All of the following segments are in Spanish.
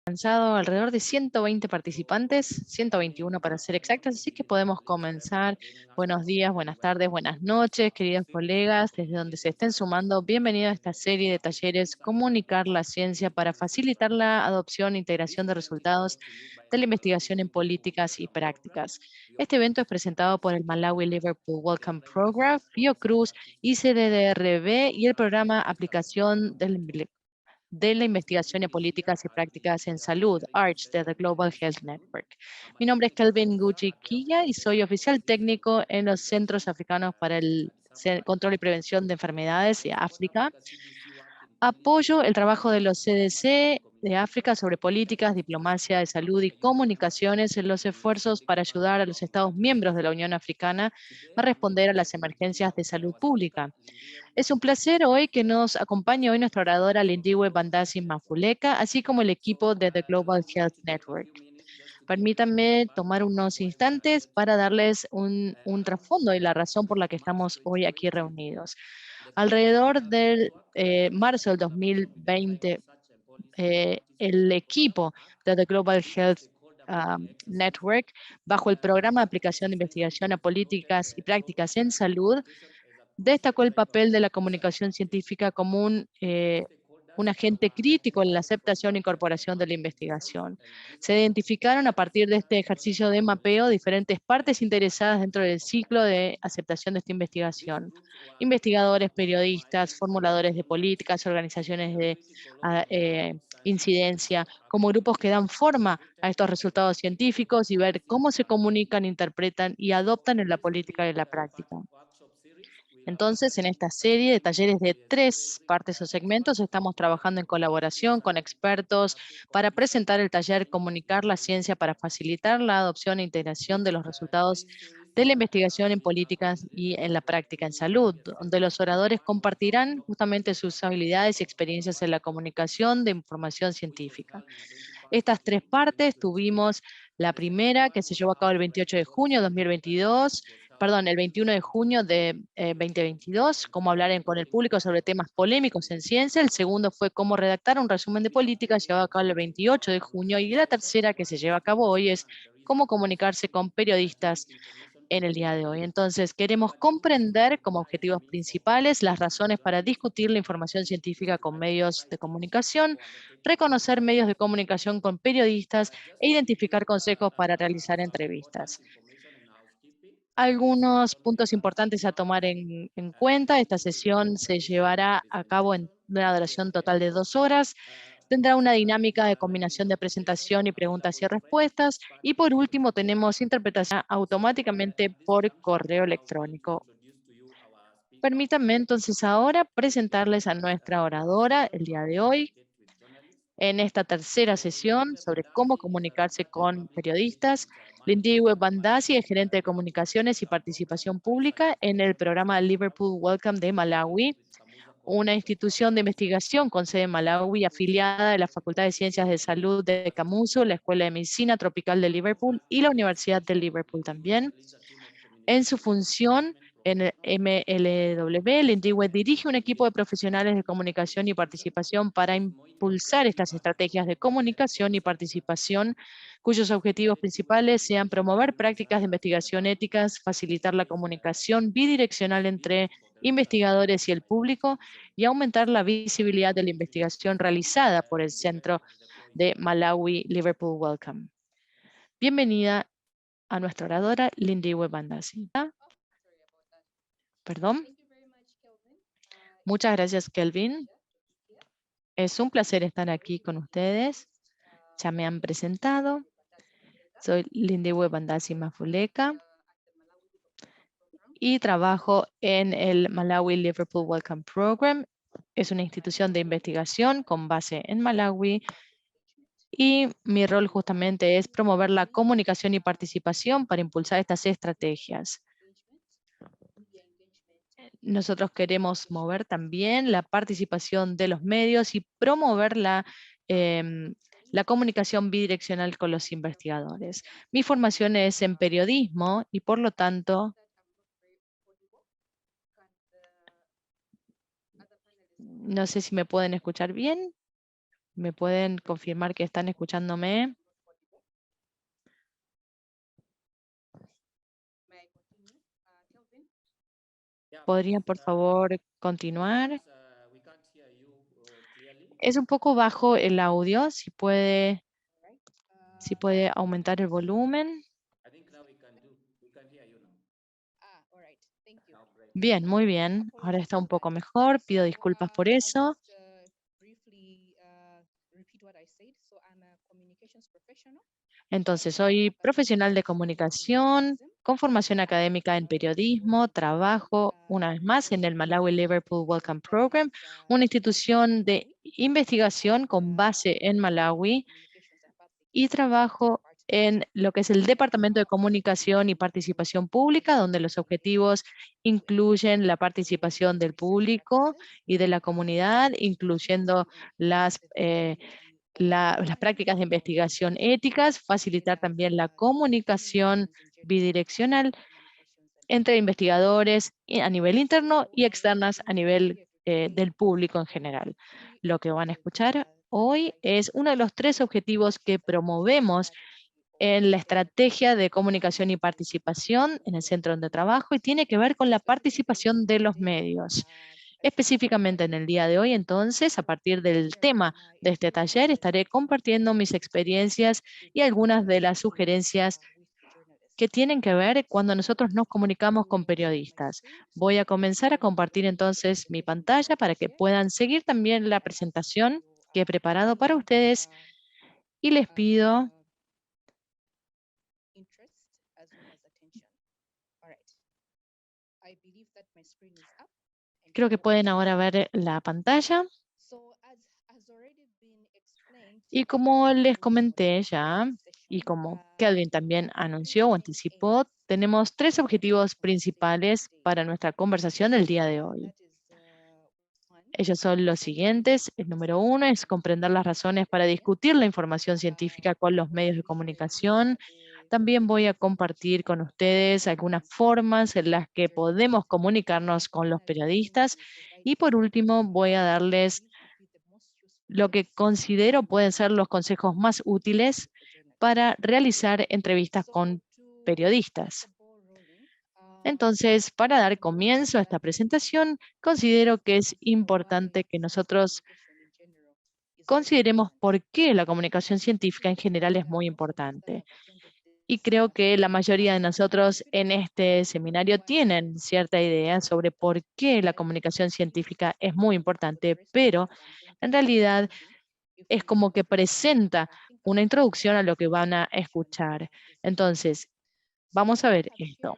Alcanzado alrededor de 120 participantes, 121 para ser exactas, así que podemos comenzar. Buenos días, buenas tardes, buenas noches, queridos colegas, desde donde se estén sumando, bienvenidos a esta serie de talleres Comunicar la ciencia para facilitar la adopción e integración de resultados de la investigación en políticas y prácticas. Este evento es presentado por el Malawi Liverpool Welcome Program, Fiocruz, ICDDRB y el programa Aplicación de la Investigación en Políticas y Prácticas en Salud, ARCH, de The Global Health Network. Mi nombre es Kelvin Gucci Quilla y soy oficial técnico en los Centros Africanos para el Control y Prevención de Enfermedades de África. Apoyo el trabajo de los CDC de África sobre políticas, diplomacia de salud y comunicaciones en los esfuerzos para ayudar a los Estados miembros de la Unión Africana a responder a las emergencias de salud pública. Es un placer hoy que nos acompañe hoy nuestra oradora Lindiwe Bandasi Mafuleka, así como el equipo de The Global Health Network. Permítanme tomar unos instantes para darles un trasfondo y la razón por la que estamos hoy aquí reunidos. Alrededor del marzo del 2020, el equipo de The Global Health Network, bajo el programa de aplicación de investigación a políticas y prácticas en salud, destacó el papel de la comunicación científica como un agente crítico en la aceptación e incorporación de la investigación. Se identificaron a partir de este ejercicio de mapeo diferentes partes interesadas dentro del ciclo de aceptación de esta investigación. Investigadores, periodistas, formuladores de políticas, organizaciones de incidencia, como grupos que dan forma a estos resultados científicos y ver cómo se comunican, interpretan y adoptan en la política y en la práctica. Entonces, en esta serie de talleres de 3 partes o segmentos, estamos trabajando en colaboración con expertos para presentar el taller Comunicar la ciencia para facilitar la adopción e integración de los resultados de la investigación en políticas y en la práctica en salud, donde los oradores compartirán justamente sus habilidades y experiencias en la comunicación de información científica. Estas 3 partes tuvimos la primera, que se llevó a cabo el 28 de junio de 2022, perdón, el 21 de junio de 2022, cómo hablar con el público sobre temas polémicos en ciencia. El segundo fue cómo redactar un resumen de políticas, llevado a cabo el 28 de junio. Y la tercera, que se lleva a cabo hoy, es cómo comunicarse con periodistas en el día de hoy. Entonces, queremos comprender como objetivos principales las razones para discutir la información científica con medios de comunicación, reconocer medios de comunicación con periodistas e identificar consejos para realizar entrevistas. Algunos puntos importantes a tomar en cuenta: esta sesión se llevará a cabo en una duración total de 2 horas. Tendrá una dinámica de combinación de presentación y preguntas y respuestas. Y por último, tenemos interpretación automáticamente por correo electrónico. Permítanme entonces ahora presentarles a nuestra oradora el día de hoy, en esta tercera sesión sobre cómo comunicarse con periodistas. Lindiwe Bandasi es gerente de comunicaciones y participación pública en el programa Liverpool Welcome de Malawi, una institución de investigación con sede en Malawi afiliada de la Facultad de Ciencias de Salud de Kamuzu, la Escuela de Medicina Tropical de Liverpool y la Universidad de Liverpool también. En su función en el MLW, Lindiwe dirige un equipo de profesionales de comunicación y participación para impulsar estas estrategias de comunicación y participación, cuyos objetivos principales sean promover prácticas de investigación éticas, facilitar la comunicación bidireccional entre investigadores y el público y aumentar la visibilidad de la investigación realizada por el Centro de Malawi Liverpool Welcome. Bienvenida a nuestra oradora, Lindiwe Bandasi. Perdón. Muchas gracias, Kelvin. Es un placer estar aquí con ustedes. Ya me han presentado. Soy Lindiwe Bandasi Mafuleka y trabajo en el Malawi Liverpool Welcome Program. Es una institución de investigación con base en Malawi y mi rol justamente es promover la comunicación y participación para impulsar estas estrategias. Nosotros queremos mover también la participación de los medios y promover la comunicación bidireccional con los investigadores. Mi formación es en periodismo y por lo tanto, no sé si me pueden escuchar bien. ¿Me pueden confirmar que están escuchándome? ¿Podrían, por favor, continuar? Es un poco bajo el audio, si puede aumentar el volumen. Bien, muy bien. Ahora está un poco mejor. Pido disculpas por eso. Entonces, soy profesional de comunicación, con formación académica en periodismo, trabajo una vez más en el Malawi Liverpool Welcome Program, una institución de investigación con base en Malawi, y trabajo en lo que es el Departamento de Comunicación y Participación Pública, donde los objetivos incluyen la participación del público y de la comunidad, incluyendo las prácticas de investigación éticas, facilitar también la comunicación bidireccional entre investigadores a nivel interno y externas a nivel del público en general. Lo que van a escuchar hoy es uno de los 3 objetivos que promovemos en la estrategia de comunicación y participación en el centro donde trabajo, y tiene que ver con la participación de los medios. Específicamente en el día de hoy, entonces, a partir del tema de este taller, estaré compartiendo mis experiencias y algunas de las sugerencias que tienen que ver cuando nosotros nos comunicamos con periodistas. Voy a comenzar a compartir entonces mi pantalla para que puedan seguir también la presentación que he preparado para ustedes, y les pido, creo que pueden ahora ver la pantalla. Y como les comenté ya, y como Kelvin también anunció o anticipó, tenemos 3 objetivos principales para nuestra conversación del día de hoy. Ellos son los siguientes. El número 1 es comprender las razones para discutir la información científica con los medios de comunicación. También voy a compartir con ustedes algunas formas en las que podemos comunicarnos con los periodistas. Y por último, voy a darles lo que considero pueden ser los consejos más útiles para realizar entrevistas con periodistas. Entonces, para dar comienzo a esta presentación, considero que es importante que nosotros consideremos por qué la comunicación científica en general es muy importante. Y creo que la mayoría de nosotros en este seminario tienen cierta idea sobre por qué la comunicación científica es muy importante, pero en realidad es como que presenta una introducción a lo que van a escuchar. Entonces, vamos a ver esto.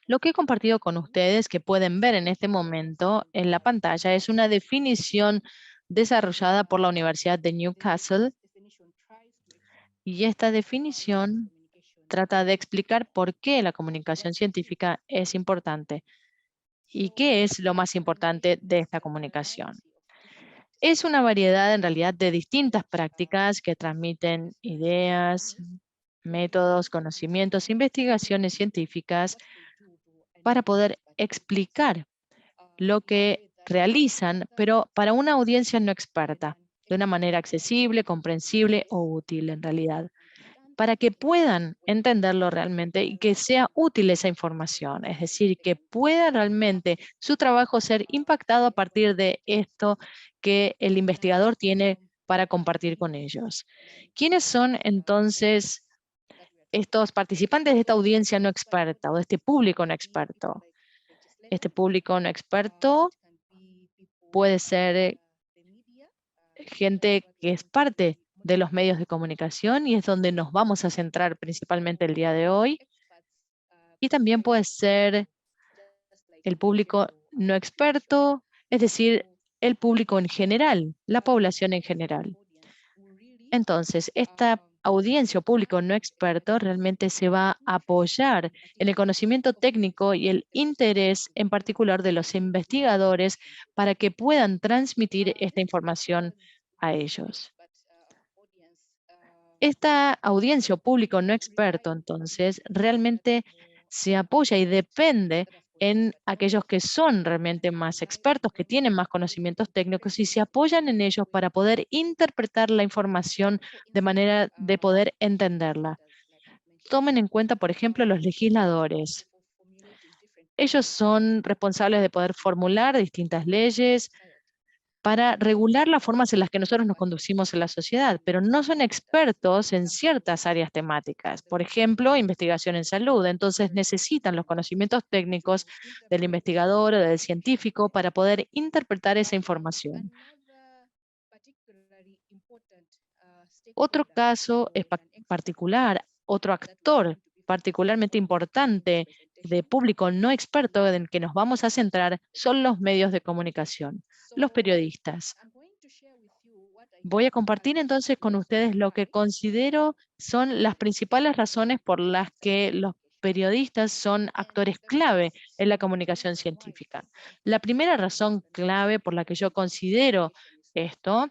Lo que he compartido con ustedes, que pueden ver en este momento en la pantalla, es una definición desarrollada por la Universidad de Newcastle, y esta definición trata de explicar por qué la comunicación científica es importante y qué es lo más importante de esta comunicación. Es una variedad en realidad de distintas prácticas que transmiten ideas, métodos, conocimientos, investigaciones científicas para poder explicar lo que realizan, pero para una audiencia no experta, de una manera accesible, comprensible o útil en realidad, para que puedan entenderlo realmente y que sea útil esa información, es decir, que pueda realmente su trabajo ser impactado a partir de esto que el investigador tiene para compartir con ellos. ¿Quiénes son entonces estos participantes de esta audiencia no experta o de este público no experto? Este público no experto puede ser gente que es parte de los medios de comunicación, y es donde nos vamos a centrar principalmente el día de hoy. Y también puede ser el público no experto, es decir, el público en general, la población en general. Entonces, esta audiencia o público no experto realmente se va a apoyar en el conocimiento técnico y el interés en particular de los investigadores para que puedan transmitir esta información a ellos. Esta audiencia o público no experto, entonces, realmente se apoya y depende en aquellos que son realmente más expertos, que tienen más conocimientos técnicos y se apoyan en ellos para poder interpretar la información de manera de poder entenderla. Tomen en cuenta, por ejemplo, los legisladores. Ellos son responsables de poder formular distintas leyes para regular las formas en las que nosotros nos conducimos en la sociedad, pero no son expertos en ciertas áreas temáticas. Por ejemplo, investigación en salud. Entonces necesitan los conocimientos técnicos del investigador o del científico para poder interpretar esa información. Otro caso es particular, otro actor particularmente importante de público no experto en el que nos vamos a centrar son los medios de comunicación, los periodistas. Voy a compartir entonces con ustedes lo que considero son las principales razones por las que los periodistas son actores clave en la comunicación científica. La primera razón clave por la que yo considero esto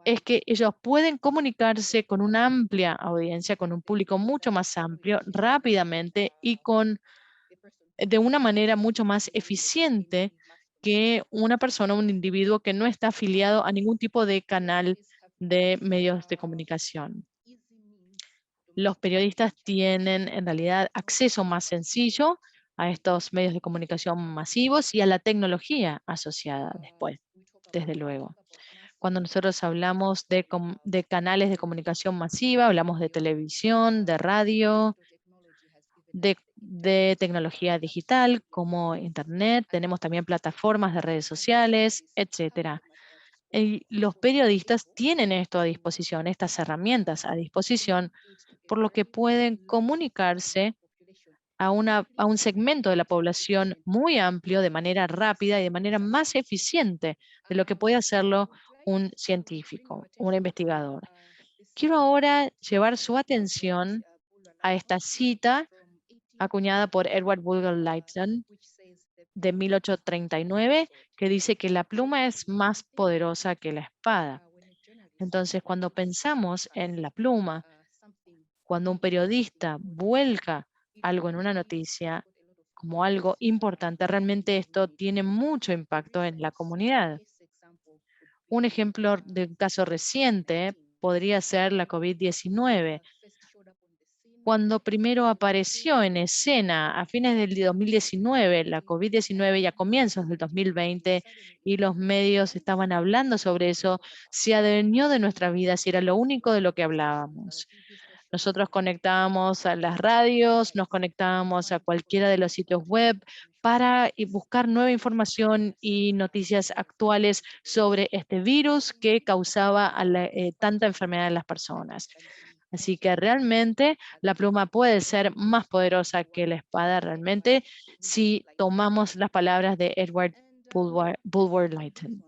es que ellos pueden comunicarse con una amplia audiencia, con un público mucho más amplio, rápidamente y de una manera mucho más eficiente que una persona, un individuo que no está afiliado a ningún tipo de canal de medios de comunicación. Los periodistas tienen en realidad acceso más sencillo a estos medios de comunicación masivos y a la tecnología asociada después, desde luego. Cuando nosotros hablamos de canales de comunicación masiva, hablamos de televisión, de radio, de tecnología digital como Internet, tenemos también plataformas de redes sociales, etcétera. Y los periodistas tienen esto a disposición, estas herramientas a disposición, por lo que pueden comunicarse a un segmento de la población muy amplio de manera rápida y de manera más eficiente de lo que puede hacerlo un científico, un investigador. Quiero ahora llevar su atención a esta cita acuñada por Edward Bulwer Lytton de 1839, que dice que la pluma es más poderosa que la espada. Entonces, cuando pensamos en la pluma, cuando un periodista vuelca algo en una noticia como algo importante, realmente esto tiene mucho impacto en la comunidad. Un ejemplo de un caso reciente podría ser la COVID-19. Cuando primero apareció en escena a fines del 2019, la COVID-19 y a comienzos del 2020, y los medios estaban hablando sobre eso, se adueñó de nuestra vida, si era lo único de lo que hablábamos. Nosotros conectábamos a las radios, nos conectábamos a cualquiera de los sitios web para buscar nueva información y noticias actuales sobre este virus que causaba tanta enfermedad en las personas. Así que realmente la pluma puede ser más poderosa que la espada, realmente, si tomamos las palabras de Edward Bulwer Lytton.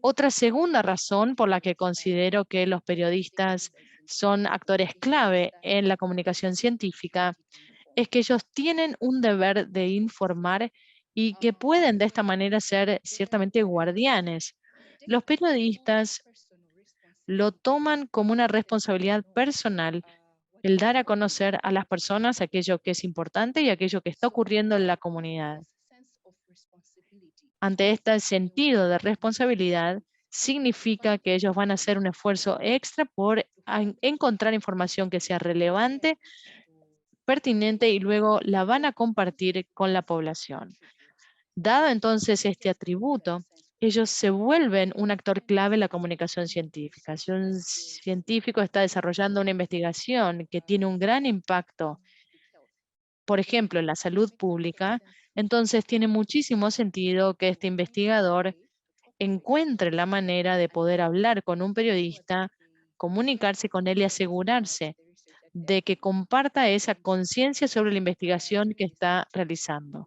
Otra segunda razón por la que considero que los periodistas son actores clave en la comunicación científica es que ellos tienen un deber de informar y que pueden de esta manera ser ciertamente guardianes. Los periodistas lo toman como una responsabilidad personal el dar a conocer a las personas aquello que es importante y aquello que está ocurriendo en la comunidad. Ante este sentido de responsabilidad, significa que ellos van a hacer un esfuerzo extra por encontrar información que sea relevante, pertinente y luego la van a compartir con la población. Dado entonces este atributo, ellos se vuelven un actor clave en la comunicación científica. Si un científico está desarrollando una investigación que tiene un gran impacto, por ejemplo, en la salud pública, entonces tiene muchísimo sentido que este investigador encuentre la manera de poder hablar con un periodista, comunicarse con él y asegurarse de que comparta esa conciencia sobre la investigación que está realizando.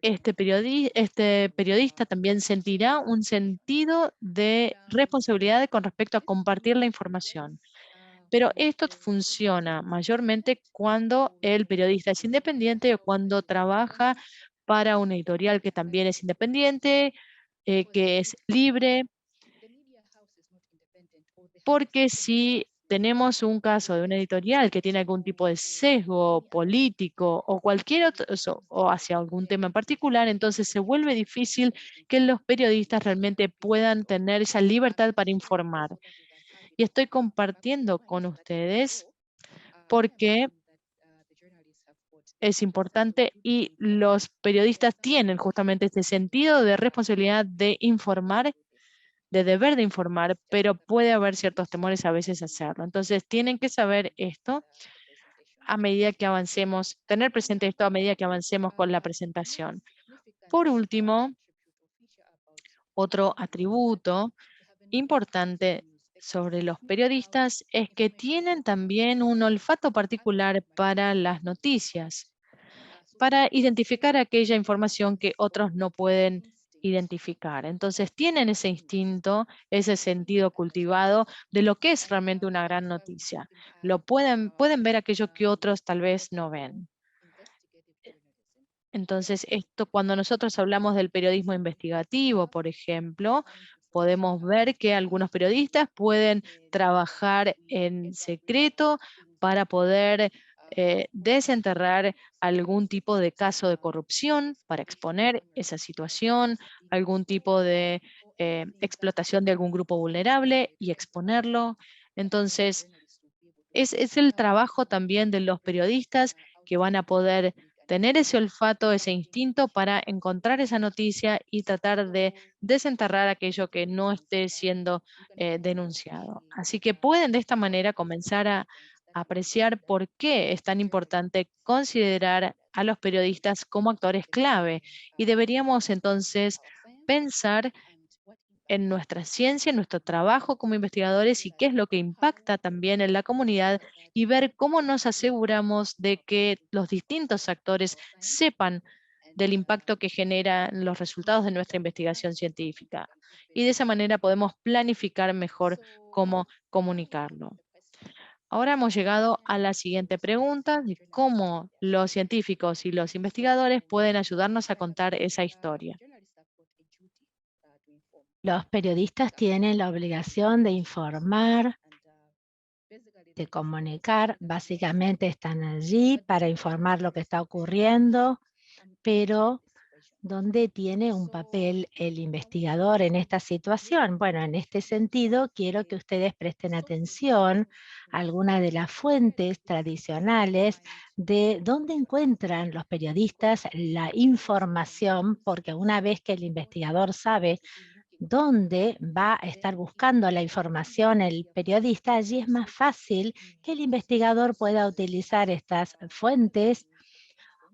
Este periodista también sentirá un sentido de responsabilidad con respecto a compartir la información. Pero esto funciona mayormente cuando el periodista es independiente o cuando trabaja para una editorial que también es independiente, que es libre, porque si tenemos un caso de una editorial que tiene algún tipo de sesgo político o cualquier otro, o hacia algún tema en particular, entonces se vuelve difícil que los periodistas realmente puedan tener esa libertad para informar. Y estoy compartiendo con ustedes porque es importante y los periodistas tienen justamente este sentido de responsabilidad de informar, de deber de informar, pero puede haber ciertos temores a veces a hacerlo. Entonces tienen que saber esto a medida que avancemos, tener presente esto a medida que avancemos con la presentación. Por último, otro atributo importante sobre los periodistas es que tienen también un olfato particular para las noticias, para identificar aquella información que otros no pueden identificar. Entonces tienen ese instinto, ese sentido cultivado de lo que es realmente una gran noticia. Pueden ver aquello que otros tal vez no ven. Entonces, esto cuando nosotros hablamos del periodismo investigativo, por ejemplo, podemos ver que algunos periodistas pueden trabajar en secreto para poder desenterrar algún tipo de caso de corrupción, para exponer esa situación, algún tipo de explotación de algún grupo vulnerable y exponerlo. Entonces, es el trabajo también de los periodistas que van a poder tener ese olfato, ese instinto para encontrar esa noticia y tratar de desenterrar aquello que no esté siendo denunciado. Así que pueden de esta manera comenzar a apreciar por qué es tan importante considerar a los periodistas como actores clave. Y deberíamos entonces pensar en nuestra ciencia, en nuestro trabajo como investigadores y qué es lo que impacta también en la comunidad y ver cómo nos aseguramos de que los distintos actores sepan del impacto que generan los resultados de nuestra investigación científica. Y de esa manera podemos planificar mejor cómo comunicarlo. Ahora hemos llegado a la siguiente pregunta de cómo los científicos y los investigadores pueden ayudarnos a contar esa historia. Los periodistas tienen la obligación de informar, de comunicar. Básicamente están allí para informar lo que está ocurriendo, pero ¿dónde tiene un papel el investigador en esta situación? Bueno, en este sentido, quiero que ustedes presten atención a algunas de las fuentes tradicionales de dónde encuentran los periodistas la información, porque una vez que el investigador sabe dónde va a estar buscando la información el periodista, allí es más fácil que el investigador pueda utilizar estas fuentes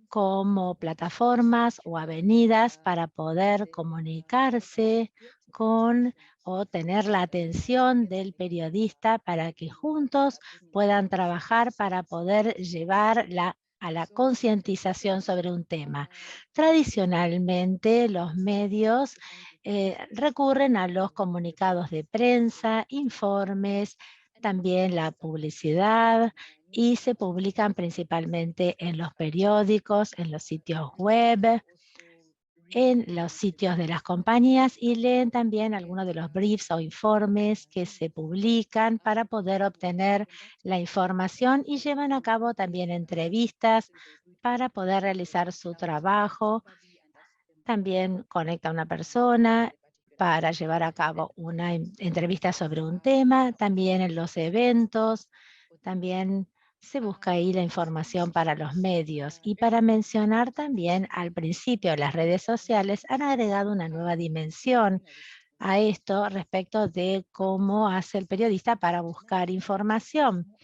como plataformas o avenidas para poder comunicarse con o tener la atención del periodista para que juntos puedan trabajar para poder llevar a la concientización sobre un tema. Tradicionalmente, los medios recurren a los comunicados de prensa, informes, también la publicidad, y se publican principalmente en los periódicos, en los sitios web, en los sitios de las compañías y leen también algunos de los briefs o informes que se publican para poder obtener la información y llevan a cabo también entrevistas para poder realizar su trabajo. También conecta a una persona para llevar a cabo una entrevista sobre un tema, también en los eventos, también se busca ahí la información para los medios. Y para mencionar también al principio, las redes sociales han agregado una nueva dimensión a esto respecto de cómo hace el periodista para buscar información.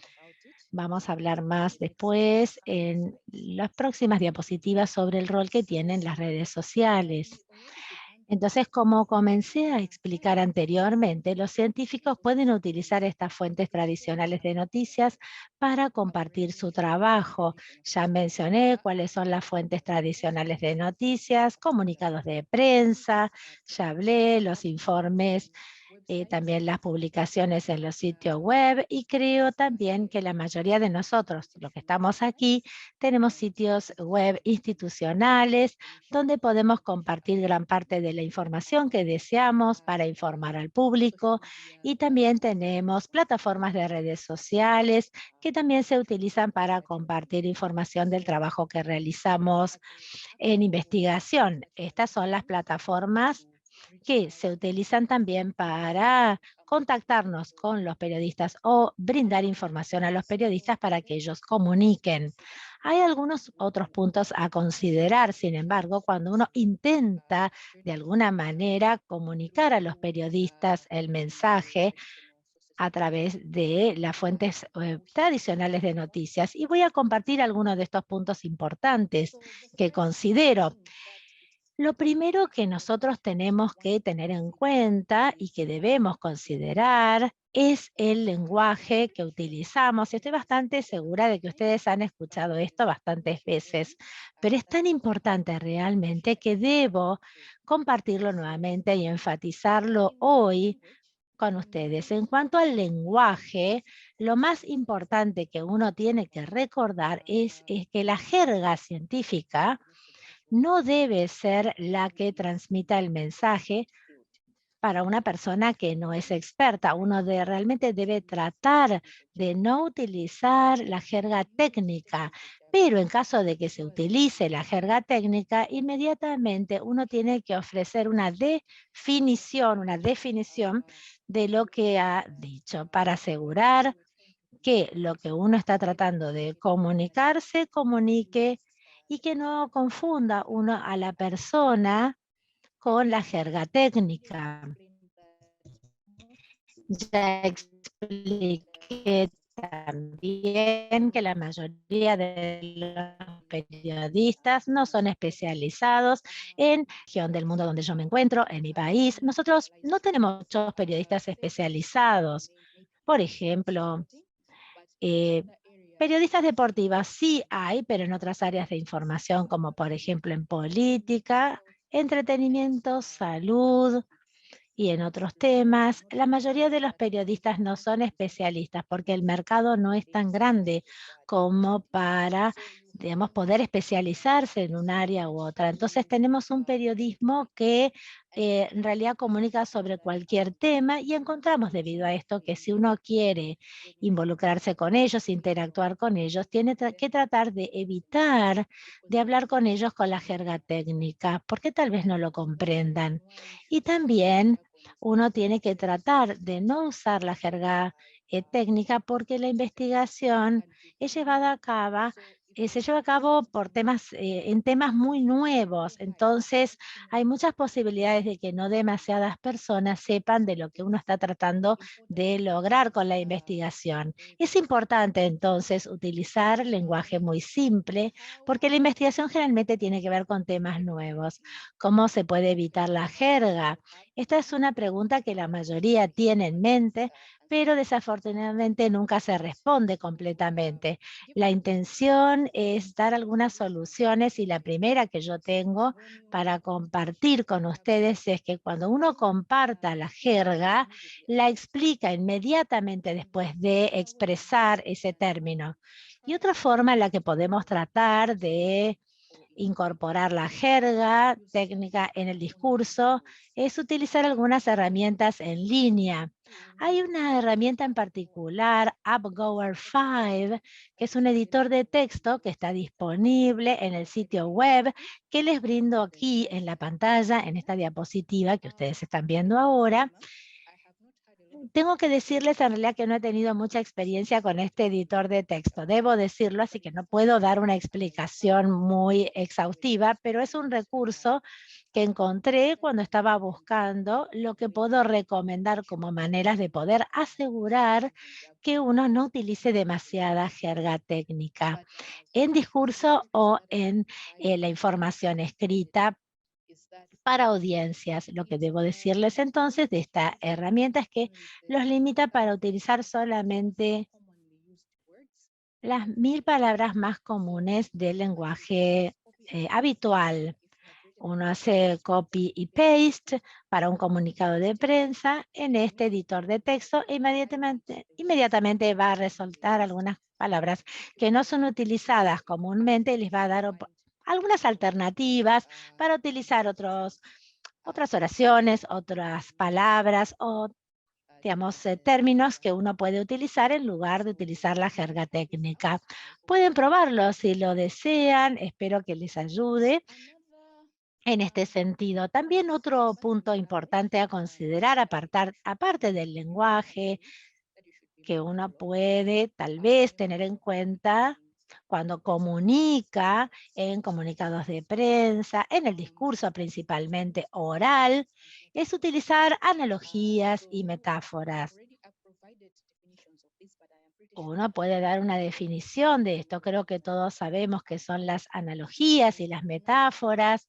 Vamos a hablar más después en las próximas diapositivas sobre el rol que tienen las redes sociales. Entonces, como comencé a explicar anteriormente, los científicos pueden utilizar estas fuentes tradicionales de noticias para compartir su trabajo. Ya mencioné cuáles son las fuentes tradicionales de noticias, comunicados de prensa, ya hablé, los informes también las publicaciones en los sitios web, y creo también que la mayoría de nosotros, los que estamos aquí, tenemos sitios web institucionales donde podemos compartir gran parte de la información que deseamos para informar al público, y también tenemos plataformas de redes sociales que también se utilizan para compartir información del trabajo que realizamos en investigación. Estas son las plataformas que se utilizan también para contactarnos con los periodistas o brindar información a los periodistas para que ellos comuniquen. Hay algunos otros puntos a considerar, sin embargo, cuando uno intenta de alguna manera comunicar a los periodistas el mensaje a través de las fuentes tradicionales de noticias. Y voy a compartir algunos de estos puntos importantes que considero. Lo primero que nosotros tenemos que tener en cuenta y que debemos considerar es el lenguaje que utilizamos. Estoy bastante segura de que ustedes han escuchado esto bastantes veces, pero es tan importante realmente que debo compartirlo nuevamente y enfatizarlo hoy con ustedes. En cuanto al lenguaje, lo más importante que uno tiene que recordar es que la jerga científica no debe ser la que transmita el mensaje para una persona que no es experta. Uno realmente debe tratar de no utilizar la jerga técnica, pero en caso de que se utilice la jerga técnica, inmediatamente uno tiene que ofrecer una definición de lo que ha dicho para asegurar que lo que uno está tratando de comunicar se comunique y que no confunda uno a la persona con la jerga técnica. Ya expliqué también que la mayoría de los periodistas no son especializados en la región del mundo donde yo me encuentro, en mi país. Nosotros no tenemos muchos periodistas especializados. Por ejemplo, eh, periodistas deportivas sí hay, pero en otras áreas de información, como por ejemplo en política, entretenimiento, salud, y en otros temas. La mayoría de los periodistas no son especialistas porque el mercado no es tan grande como para, digamos, poder especializarse en un área u otra. Entonces tenemos un periodismo que en realidad comunica sobre cualquier tema, y encontramos debido a esto que si uno quiere involucrarse con ellos, interactuar con ellos, tiene que tratar de evitar de hablar con ellos con la jerga técnica, porque tal vez no lo comprendan. Y también uno tiene que tratar de no usar la jerga técnica, porque la investigación es llevada a cabo, se lleva a cabo por en temas muy nuevos. Entonces, hay muchas posibilidades de que no demasiadas personas sepan de lo que uno está tratando de lograr con la investigación. Es importante entonces utilizar lenguaje muy simple, porque la investigación generalmente tiene que ver con temas nuevos. ¿Cómo se puede evitar la jerga? Esta es una pregunta que la mayoría tiene en mente, pero desafortunadamente nunca se responde completamente. La intención es dar algunas soluciones, y la primera que yo tengo para compartir con ustedes es que cuando uno comparta la jerga, la explica inmediatamente después de expresar ese término. Y otra forma en la que podemos tratar de incorporar la jerga técnica en el discurso es utilizar algunas herramientas en línea. Hay una herramienta en particular, UpGower 5, que es un editor de texto que está disponible en el sitio web, que les brindo aquí en la pantalla, en esta diapositiva que ustedes están viendo ahora. Tengo que decirles en realidad que no he tenido mucha experiencia con este editor de texto, debo decirlo, así que no puedo dar una explicación muy exhaustiva, pero es un recurso que encontré cuando estaba buscando lo que puedo recomendar como maneras de poder asegurar que uno no utilice demasiada jerga técnica en discurso o en la información escrita para audiencias. Lo que debo decirles entonces de esta herramienta es que los limita para utilizar solamente las 1000 palabras más comunes del lenguaje habitual. Uno hace copy y paste para un comunicado de prensa en este editor de texto e inmediatamente va a resaltar algunas palabras que no son utilizadas comúnmente y les va a dar algunas alternativas para utilizar otras oraciones, otras palabras o, digamos, términos que uno puede utilizar en lugar de utilizar la jerga técnica. Pueden probarlo si lo desean, espero que les ayude en este sentido. También otro punto importante a considerar, aparte del lenguaje, que uno puede tal vez tener en cuenta cuando comunica en comunicados de prensa, en el discurso principalmente oral, es utilizar analogías y metáforas. Uno puede dar una definición de esto. Creo que todos sabemos que son las analogías y las metáforas,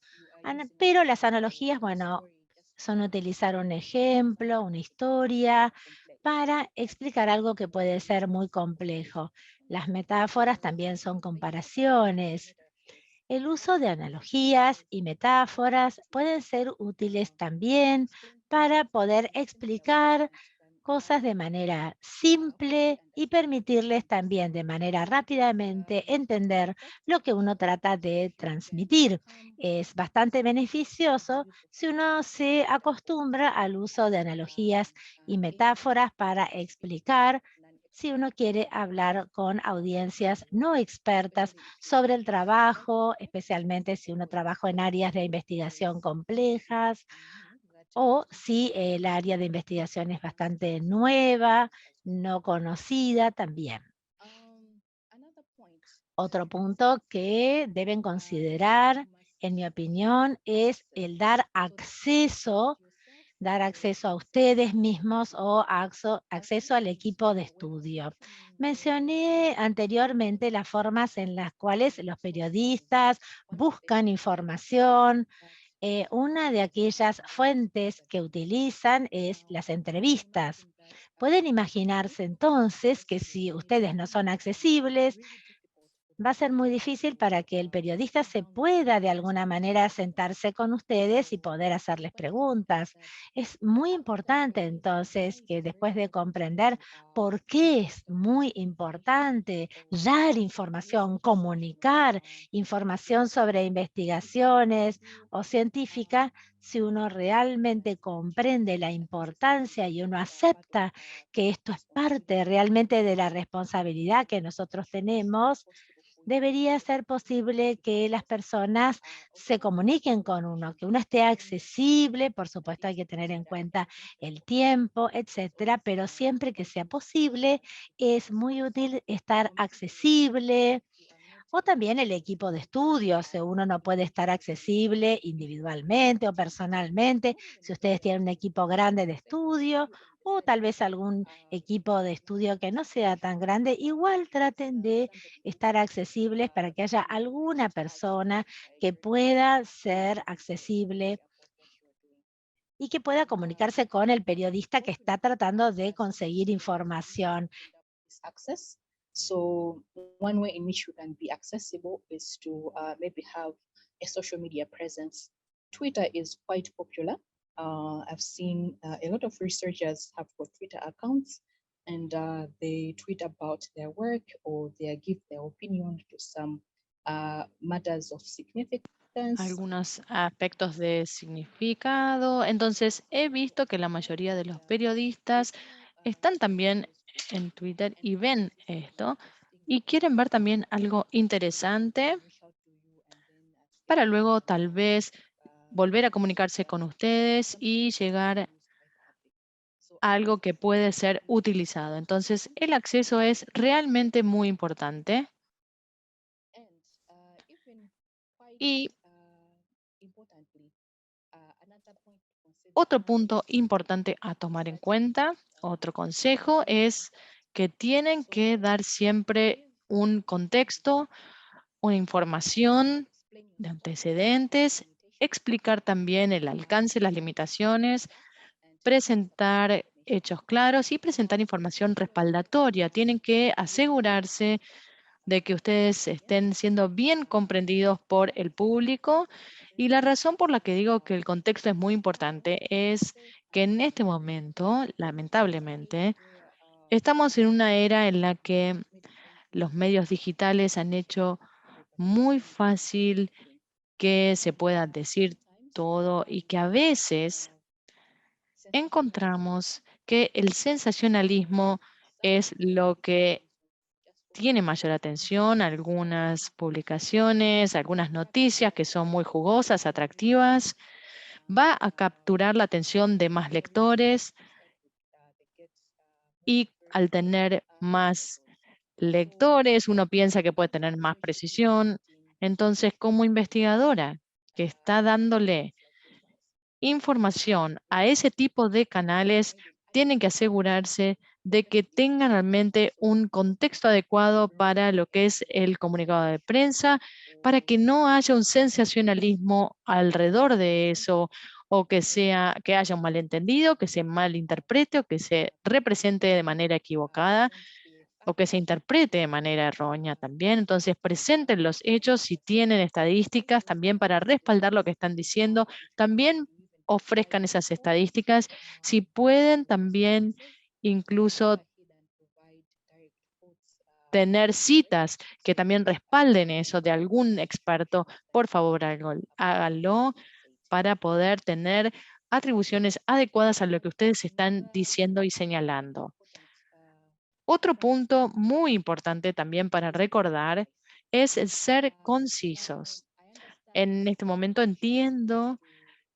pero las analogías, bueno, son utilizar un ejemplo, una historia, para explicar algo que puede ser muy complejo. Las metáforas también son comparaciones. El uso de analogías y metáforas pueden ser útiles también para poder explicar cosas de manera simple y permitirles también de manera rápidamente entender lo que uno trata de transmitir. Es bastante beneficioso si uno se acostumbra al uso de analogías y metáforas para explicar si uno quiere hablar con audiencias no expertas sobre el trabajo, especialmente si uno trabaja en áreas de investigación complejas o si el área de investigación es bastante nueva, no conocida también. Otro punto que deben considerar, en mi opinión, es el dar acceso a ustedes mismos o acceso al equipo de estudio. Mencioné anteriormente las formas en las cuales los periodistas buscan información. Una de aquellas fuentes que utilizan es las entrevistas. Pueden imaginarse entonces que si ustedes no son accesibles, va a ser muy difícil para que el periodista se pueda de alguna manera sentarse con ustedes y poder hacerles preguntas. Es muy importante entonces que después de comprender por qué es muy importante dar información, comunicar información sobre investigaciones o científica, si uno realmente comprende la importancia y uno acepta que esto es parte realmente de la responsabilidad que nosotros tenemos, debería ser posible que las personas se comuniquen con uno, que uno esté accesible. Por supuesto, hay que tener en cuenta el tiempo, etcétera, pero siempre que sea posible, es muy útil estar accesible, o también el equipo de estudio, si uno no puede estar accesible individualmente o personalmente, si ustedes tienen un equipo grande de estudio o tal vez algún equipo de estudio que no sea tan grande, igual traten de estar accesibles para que haya alguna persona que pueda ser accesible y que pueda comunicarse con el periodista que está tratando de conseguir información. Access. So one way in which you can be accessible is to maybe have a social media presence. Twitter is quite popular. I've seen a lot of researchers have got Twitter accounts and they tweet about their work or they give their opinion to some matters of significance. Algunos aspectos de significado. Entonces, he visto que la mayoría de los periodistas están también en Twitter y ven esto y quieren ver también algo interesante para luego tal vez volver a comunicarse con ustedes y llegar a algo que puede ser utilizado. Entonces, el acceso es realmente muy importante. Y otro punto importante a tomar en cuenta, otro consejo, es que tienen que dar siempre un contexto, una información de antecedentes, explicar también el alcance, las limitaciones, presentar hechos claros y presentar información respaldatoria. Tienen que asegurarse de que ustedes estén siendo bien comprendidos por el público. Y la razón por la que digo que el contexto es muy importante es que en este momento, lamentablemente, estamos en una era en la que los medios digitales han hecho muy fácil que se pueda decir todo y que a veces encontramos que el sensacionalismo es lo que tiene mayor atención, algunas publicaciones, algunas noticias que son muy jugosas, atractivas, va a capturar la atención de más lectores y al tener más lectores, uno piensa que puede tener más precisión. Entonces, como investigadora que está dándole información a ese tipo de canales, tienen que asegurarse de que tengan realmente un contexto adecuado para lo que es el comunicado de prensa, para que no haya un sensacionalismo alrededor de eso, o que haya un malentendido, que se malinterprete o que se represente de manera equivocada o que se interprete de manera errónea también. Entonces, presenten los hechos si tienen estadísticas también para respaldar lo que están diciendo. También ofrezcan esas estadísticas. Si pueden también incluso tener citas que también respalden eso de algún experto, por favor, háganlo para poder tener atribuciones adecuadas a lo que ustedes están diciendo y señalando. Otro punto muy importante también para recordar es el ser concisos. En este momento entiendo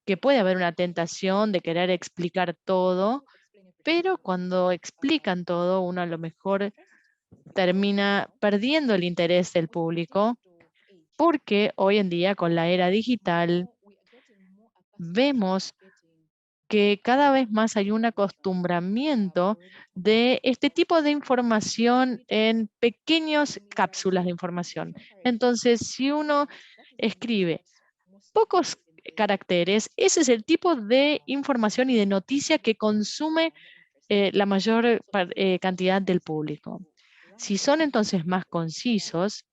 que puede haber una tentación de querer explicar todo, pero cuando explican todo, uno a lo mejor termina perdiendo el interés del público, porque hoy en día con la era digital vemos que cada vez más hay un acostumbramiento de este tipo de información en pequeñas cápsulas de información. Entonces, si uno escribe pocos caracteres, ese es el tipo de información y de noticia que consume la mayor cantidad del público. Si son entonces más concisos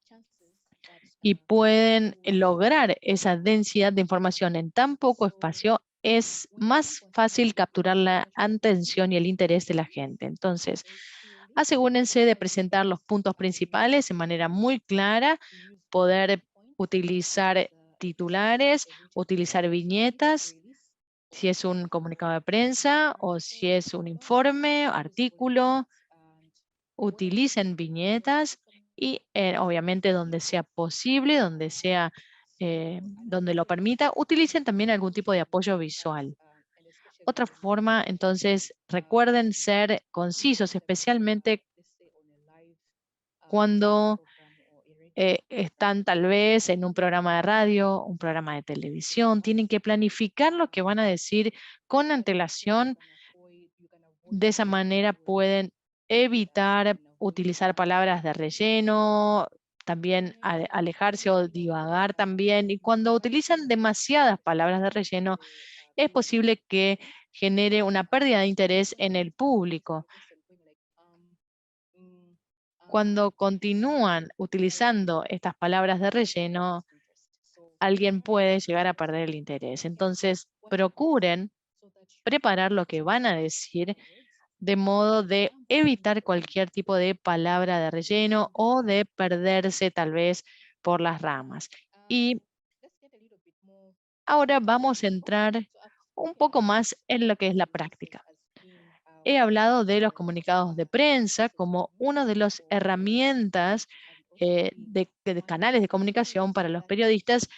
y pueden lograr esa densidad de información en tan poco espacio, es más fácil capturar la atención y el interés de la gente. Entonces, asegúrense de presentar los puntos principales de manera muy clara, poder utilizar titulares, utilizar viñetas, si es un comunicado de prensa o si es un informe, artículo, utilicen viñetas y obviamente donde sea posible, donde lo permita, utilicen también algún tipo de apoyo visual. Otra forma, entonces, recuerden ser concisos, especialmente cuando están tal vez en un programa de radio, un programa de televisión, tienen que planificar lo que van a decir con antelación. De esa manera pueden evitar utilizar palabras de relleno, también alejarse o divagar también. Y cuando utilizan demasiadas palabras de relleno, es posible que genere una pérdida de interés en el público. Cuando continúan utilizando estas palabras de relleno, alguien puede llegar a perder el interés. Entonces, procuren preparar lo que van a decir de modo de evitar cualquier tipo de palabra de relleno o de perderse tal vez por las ramas. Y ahora vamos a entrar un poco más en lo que es la práctica. He hablado de los comunicados de prensa como una de las herramientas de canales de comunicación para los periodistas,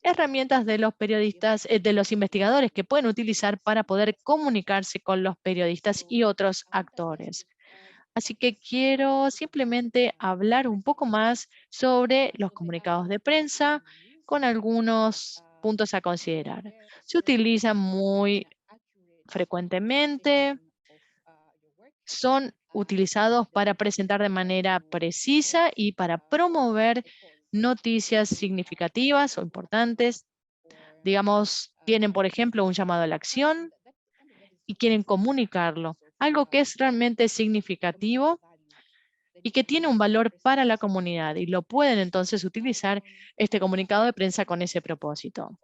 herramientas de los periodistas, de los investigadores que pueden utilizar para poder comunicarse con los periodistas y otros actores. Así que quiero simplemente hablar un poco más sobre los comunicados de prensa con algunos puntos a considerar. Se utilizan muy frecuentemente, son utilizados para presentar de manera precisa y para promover noticias significativas o importantes. Digamos, tienen, por ejemplo, un llamado a la acción y quieren comunicarlo. Algo que es realmente significativo y que tiene un valor para la comunidad, y lo pueden entonces utilizar este comunicado de prensa con ese propósito.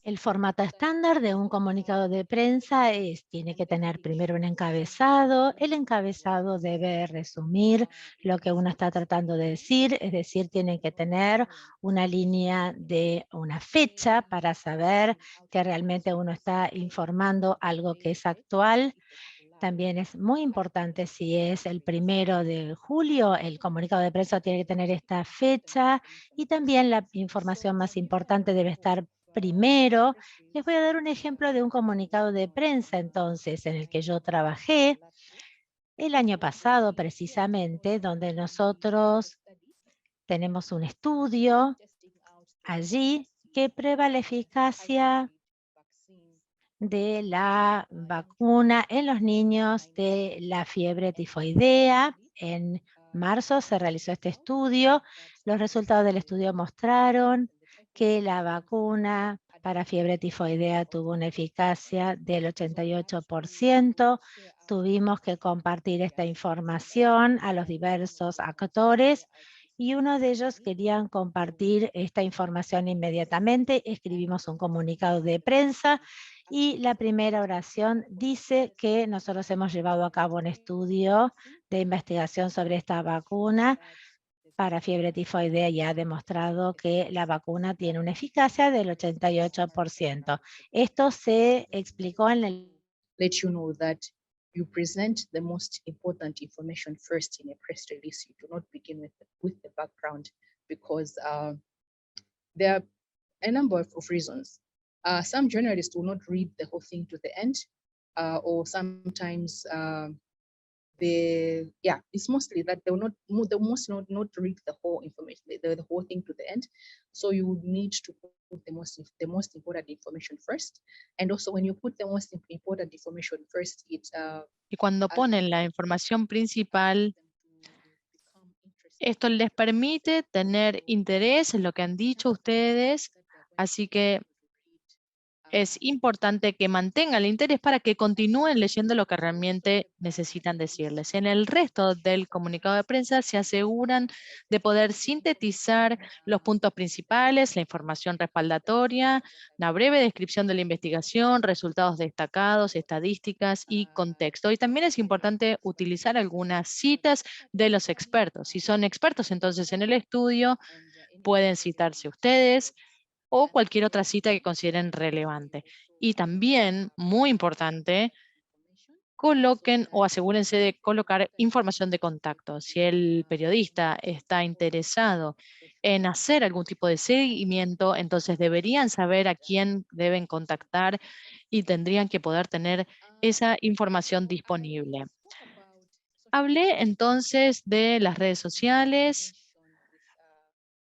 El formato estándar de un comunicado de prensa tiene que tener primero un encabezado. El encabezado debe resumir lo que uno está tratando de decir, es decir, tiene que tener una línea de una fecha para saber que realmente uno está informando algo que es actual. También es muy importante si es el 1 de julio, el comunicado de prensa tiene que tener esta fecha y también la información más importante debe estar primero. Les voy a dar un ejemplo de un comunicado de prensa entonces en el que yo trabajé el año pasado precisamente, donde nosotros tenemos un estudio allí que prueba la eficacia de la vacuna en los niños de la fiebre tifoidea. En marzo se realizó este estudio. Los resultados del estudio mostraron que la vacuna para fiebre tifoidea tuvo una eficacia del 88%. Tuvimos que compartir esta información a los diversos actores y uno de ellos querían compartir esta información inmediatamente. Escribimos un comunicado de prensa y la primera oración dice que nosotros hemos llevado a cabo un estudio de investigación sobre esta vacuna para fiebre tifoidea y ha demostrado que la vacuna tiene una eficacia del 88%. Esto se explicó en el Let you know that you present the most important information first in a press release. You do not begin with the background because there are a number of reasons. Some journalists will not read the whole thing to the end, or sometimes it's mostly that they'll not read the whole information, the whole thing to the end. So you would need to put the most important information first. And also when you put the most important information first, Y cuando ponen la información principal, esto les permite tener interés en lo que han dicho ustedes, así que es importante que mantengan el interés para que continúen leyendo lo que realmente necesitan decirles. En el resto del comunicado de prensa se aseguran de poder sintetizar los puntos principales, la información respaldatoria, una breve descripción de la investigación, resultados destacados, estadísticas y contexto. Y también es importante utilizar algunas citas de los expertos. Si son expertos entonces en el estudio, pueden citarse ustedes o cualquier otra cita que consideren relevante. Y también, muy importante, coloquen o asegúrense de colocar información de contacto. Si el periodista está interesado en hacer algún tipo de seguimiento, entonces deberían saber a quién deben contactar y tendrían que poder tener esa información disponible. Hablé entonces de las redes sociales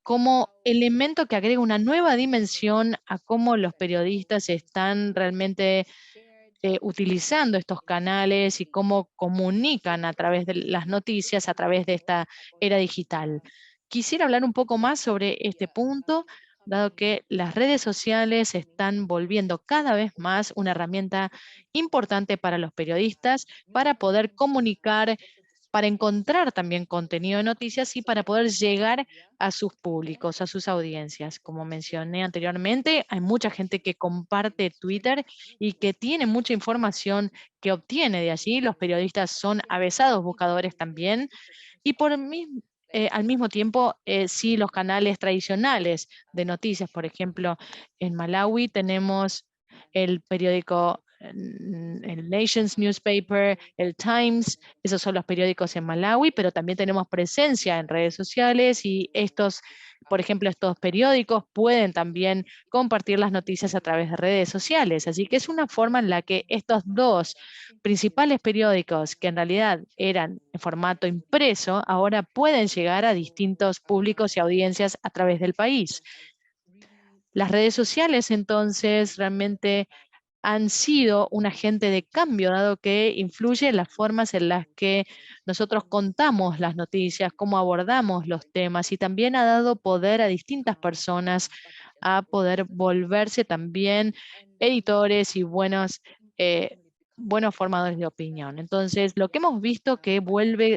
como elemento que agrega una nueva dimensión a cómo los periodistas están realmente utilizando estos canales y cómo comunican a través de las noticias, a través de esta era digital. Quisiera hablar un poco más sobre este punto, dado que las redes sociales están volviendo cada vez más una herramienta importante para los periodistas para poder comunicar, para encontrar también contenido de noticias y para poder llegar a sus públicos, a sus audiencias. Como mencioné anteriormente, hay mucha gente que comparte Twitter y que tiene mucha información que obtiene de allí. Los periodistas son avesados buscadores también. Y al mismo tiempo, sí, los canales tradicionales de noticias, por ejemplo, en Malawi tenemos el periódico, el Nations Newspaper, el Times, esos son los periódicos en Malawi, pero también tenemos presencia en redes sociales y por ejemplo, estos periódicos pueden también compartir las noticias a través de redes sociales. Así que es una forma en la que estos dos principales periódicos, que en realidad eran en formato impreso, ahora pueden llegar a distintos públicos y audiencias a través del país. Las redes sociales, entonces, realmente han sido un agente de cambio, dado que influye en las formas en las que nosotros contamos las noticias, cómo abordamos los temas, y también ha dado poder a distintas personas a poder volverse también editores y buenos buenos formadores de opinión. Entonces, lo que hemos visto que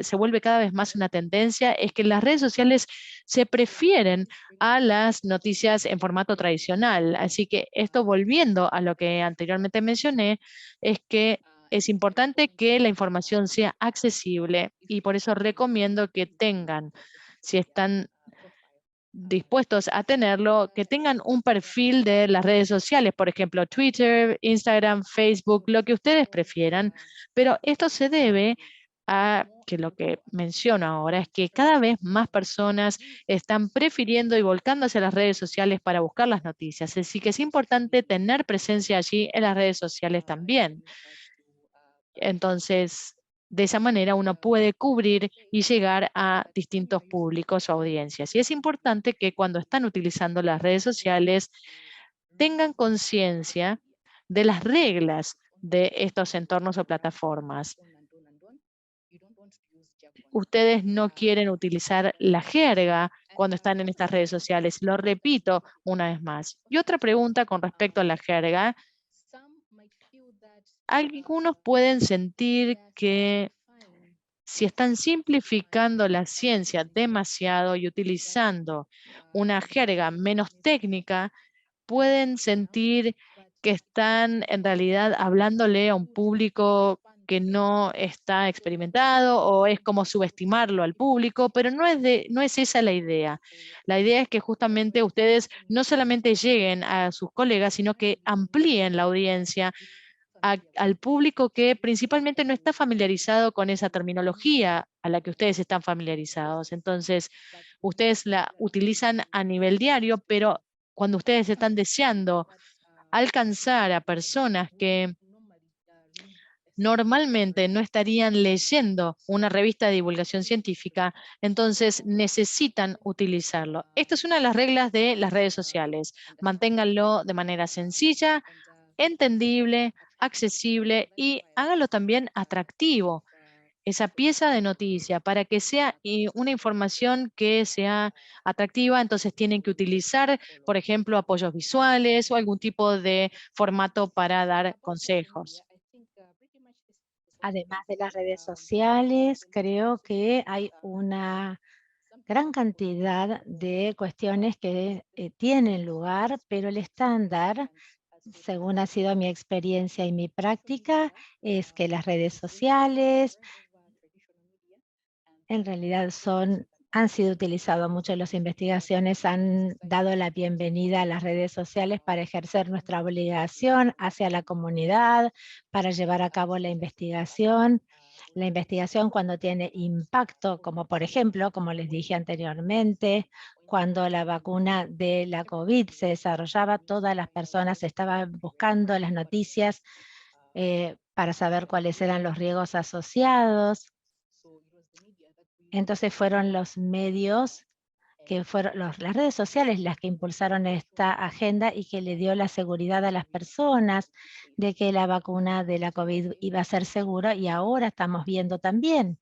se vuelve cada vez más una tendencia es que las redes sociales se prefieren a las noticias en formato tradicional. Así que esto, volviendo a lo que anteriormente mencioné, es que es importante que la información sea accesible y por eso recomiendo que tengan, si están dispuestos a tenerlo, que tengan un perfil de las redes sociales, por ejemplo, Twitter, Instagram, Facebook, lo que ustedes prefieran, pero esto se debe a que lo que menciono ahora es que cada vez más personas están prefiriendo y volcándose a las redes sociales para buscar las noticias, así que es importante tener presencia allí en las redes sociales también. Entonces, de esa manera uno puede cubrir y llegar a distintos públicos o audiencias. Y es importante que cuando están utilizando las redes sociales tengan conciencia de las reglas de estos entornos o plataformas. Ustedes no quieren utilizar la jerga cuando están en estas redes sociales. Lo repito una vez más. Y otra pregunta con respecto a la jerga. Algunos pueden sentir que si están simplificando la ciencia demasiado y utilizando una jerga menos técnica, pueden sentir que están en realidad hablándole a un público que no está experimentado o es como subestimarlo al público, pero no es esa la idea. La idea es que justamente ustedes no solamente lleguen a sus colegas, sino que amplíen la audiencia al público que principalmente no está familiarizado con esa terminología a la que ustedes están familiarizados. Entonces, ustedes la utilizan a nivel diario, pero cuando ustedes están deseando alcanzar a personas que normalmente no estarían leyendo una revista de divulgación científica, entonces necesitan utilizarlo. Esta es una de las reglas de las redes sociales. Manténganlo de manera sencilla, entendible, accesible y hágalo también atractivo, esa pieza de noticia, para que sea una información que sea atractiva. Entonces tienen que utilizar, por ejemplo, apoyos visuales o algún tipo de formato para dar consejos. Además de las redes sociales, creo que hay una gran cantidad de cuestiones que tienen lugar, pero el estándar, según ha sido mi experiencia y mi práctica, es que las redes sociales en realidad han sido utilizadas mucho en las investigaciones, han dado la bienvenida a las redes sociales para ejercer nuestra obligación hacia la comunidad, para llevar a cabo la investigación. La investigación cuando tiene impacto, como por ejemplo, como les dije anteriormente, cuando la vacuna de la COVID se desarrollaba, todas las personas estaban buscando las noticias para saber cuáles eran los riesgos asociados. Entonces fueron los medios, que fueron las redes sociales las que impulsaron esta agenda y que le dio la seguridad a las personas de que la vacuna de la COVID iba a ser segura, y ahora estamos viendo también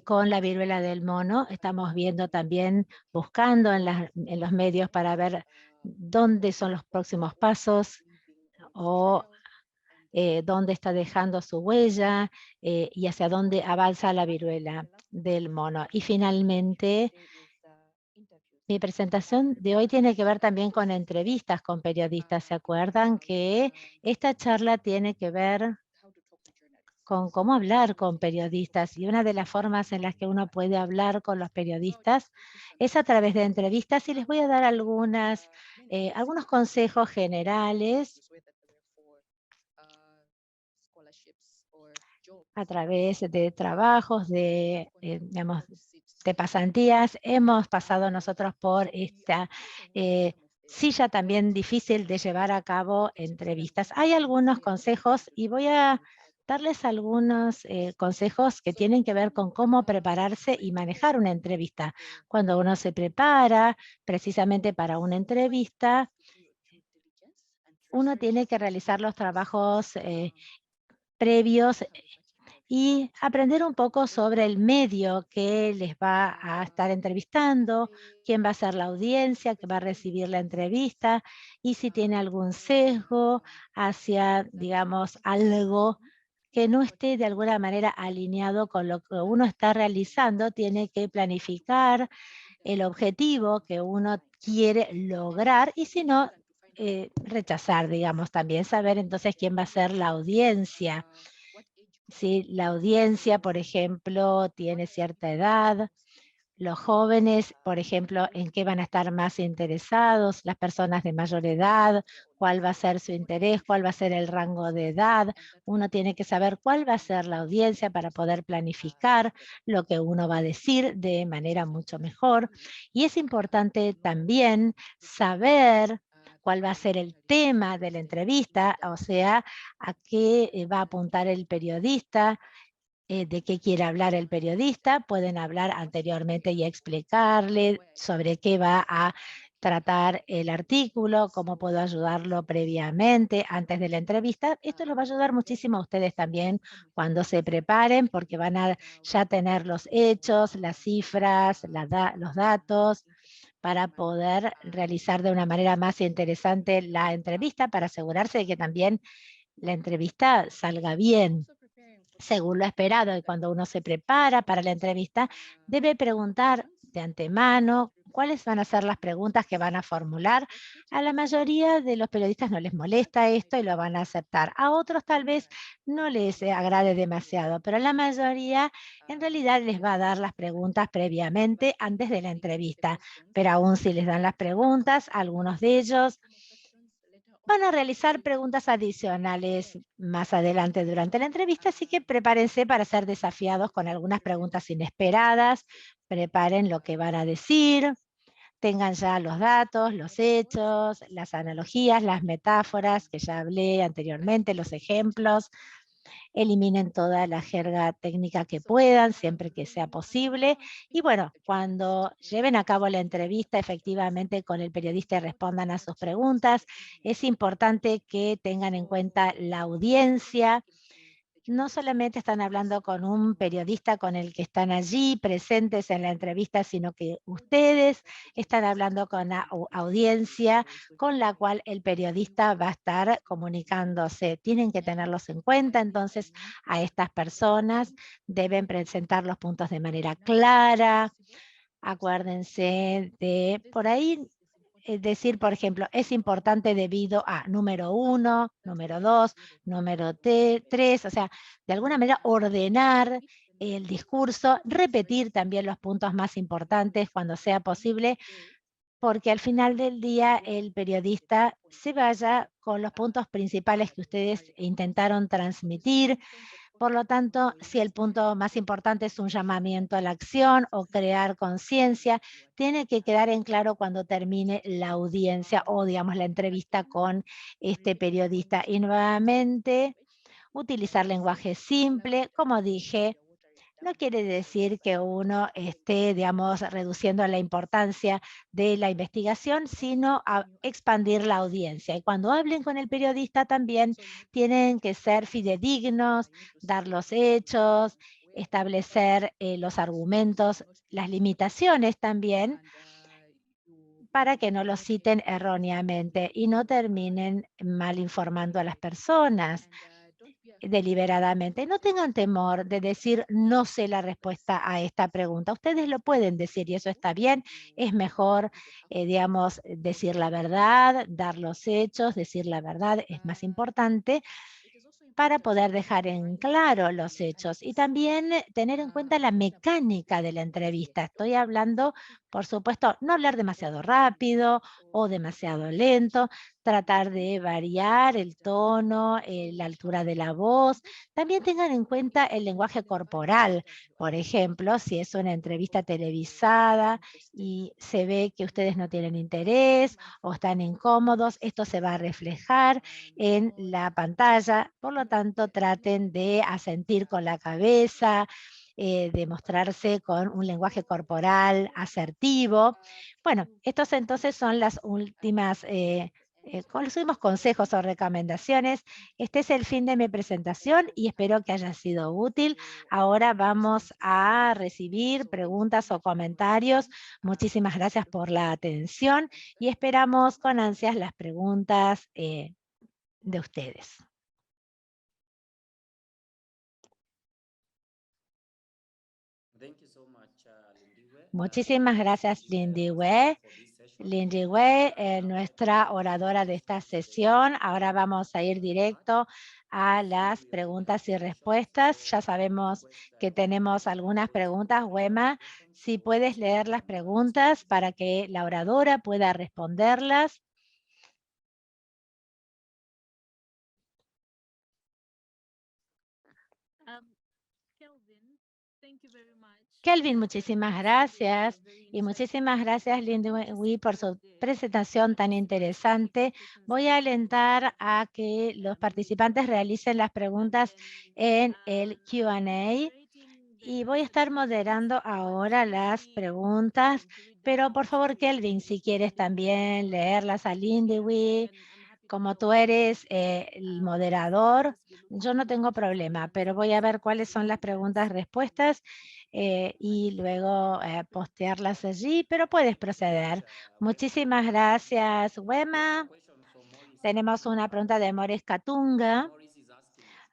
con la viruela del mono, estamos viendo también, buscando en los medios para ver dónde son los próximos pasos o dónde está dejando su huella y hacia dónde avanza la viruela del mono. Y finalmente, mi presentación de hoy tiene que ver también con entrevistas con periodistas. ¿Se acuerdan que esta charla tiene que ver con cómo hablar con periodistas? Y una de las formas en las que uno puede hablar con los periodistas es a través de entrevistas, y les voy a dar algunos consejos generales a través de trabajos, digamos, de pasantías. Hemos pasado nosotros por esta silla también difícil de llevar a cabo entrevistas. Hay algunos consejos y voy a darles algunos consejos que tienen que ver con cómo prepararse y manejar una entrevista. Cuando uno se prepara precisamente para una entrevista, uno tiene que realizar los trabajos previos y aprender un poco sobre el medio que les va a estar entrevistando, quién va a ser la audiencia que va a recibir la entrevista y si tiene algún sesgo hacia, digamos, algo que no esté de alguna manera alineado con lo que uno está realizando, tiene que planificar el objetivo que uno quiere lograr y si no, rechazar, digamos, también saber entonces quién va a ser la audiencia. Si la audiencia, por ejemplo, tiene cierta edad, los jóvenes, por ejemplo, en qué van a estar más interesados, las personas de mayor edad, cuál va a ser su interés, cuál va a ser el rango de edad. Uno tiene que saber cuál va a ser la audiencia para poder planificar lo que uno va a decir de manera mucho mejor. Y es importante también saber cuál va a ser el tema de la entrevista, o sea, a qué va a apuntar el periodista, de qué quiere hablar el periodista, pueden hablar anteriormente y explicarle sobre qué va a tratar el artículo, cómo puedo ayudarlo previamente, antes de la entrevista. Esto los va a ayudar muchísimo a ustedes también cuando se preparen, porque van a ya tener los hechos, las cifras, los datos, para poder realizar de una manera más interesante la entrevista, para asegurarse de que también la entrevista salga bien, según lo esperado. Y cuando uno se prepara para la entrevista, debe preguntar de antemano cuáles van a ser las preguntas que van a formular. A la mayoría de los periodistas no les molesta esto y lo van a aceptar. A otros tal vez no les agrade demasiado, pero a la mayoría en realidad les va a dar las preguntas previamente antes de la entrevista. Pero aún si les dan las preguntas, algunos de ellos van a realizar preguntas adicionales más adelante durante la entrevista, así que prepárense para ser desafiados con algunas preguntas inesperadas, preparen lo que van a decir, tengan ya los datos, los hechos, las analogías, las metáforas que ya hablé anteriormente, los ejemplos. Eliminen toda la jerga técnica que puedan, siempre que sea posible. Y bueno, cuando lleven a cabo la entrevista efectivamente con el periodista y respondan a sus preguntas, es importante que tengan en cuenta la audiencia. No solamente están hablando con un periodista con el que están allí presentes en la entrevista, sino que ustedes están hablando con la audiencia con la cual el periodista va a estar comunicándose. Tienen que tenerlos en cuenta, entonces a estas personas deben presentar los puntos de manera clara. Acuérdense de por ahí decir, por ejemplo, es importante debido a número 1, número 2, número 3, o sea, de alguna manera ordenar el discurso, repetir también los puntos más importantes cuando sea posible, porque al final del día el periodista se vaya con los puntos principales que ustedes intentaron transmitir. Por lo tanto, si el punto más importante es un llamamiento a la acción o crear conciencia, tiene que quedar en claro cuando termine la audiencia o, digamos, la entrevista con este periodista. Y nuevamente, utilizar lenguaje simple, como dije, no quiere decir que uno esté, digamos, reduciendo la importancia de la investigación, sino a expandir la audiencia. Y cuando hablen con el periodista también tienen que ser fidedignos, dar los hechos, establecer los argumentos, las limitaciones también, para que no los citen erróneamente y no terminen mal informando a las personas deliberadamente. No tengan temor de decir no sé la respuesta a esta pregunta. Ustedes lo pueden decir y eso está bien. Es mejor, digamos, decir la verdad, dar los hechos, decir la verdad es más importante para poder dejar en claro los hechos y también tener en cuenta la mecánica de la entrevista. Estoy hablando, por supuesto, no hablar demasiado rápido o demasiado lento, tratar de variar el tono, la altura de la voz. También tengan en cuenta el lenguaje corporal. Por ejemplo, si es una entrevista televisada y se ve que ustedes no tienen interés o están incómodos, esto se va a reflejar en la pantalla. Por lo tanto, traten de asentir con la cabeza, de mostrarse con un lenguaje corporal asertivo. Bueno, estos entonces son las últimas con los últimos consejos o recomendaciones. Este es el fin de mi presentación y espero que haya sido útil. Ahora vamos a recibir preguntas o comentarios. Muchísimas gracias por la atención y esperamos con ansias las preguntas de ustedes. Muchísimas gracias, Lindy Wei. Lindy Wei, nuestra oradora de esta sesión. Ahora vamos a ir directo a las preguntas y respuestas. Ya sabemos que tenemos algunas preguntas. Wema, si puedes leer las preguntas para que la oradora pueda responderlas. Kelvin, muchísimas gracias. Y muchísimas gracias, Lindy Wei, por su presentación tan interesante. Voy a alentar a que los participantes realicen las preguntas en el Q&A. Y voy a estar moderando ahora las preguntas, pero por favor, Kelvin, si quieres también leerlas a Lindy Wei, como tú eres el moderador, yo no tengo problema, pero voy a ver cuáles son las preguntas, respuestas y luego postearlas allí, pero puedes proceder. Muchísimas gracias, Wema. Tenemos una pregunta de Morris Katunga.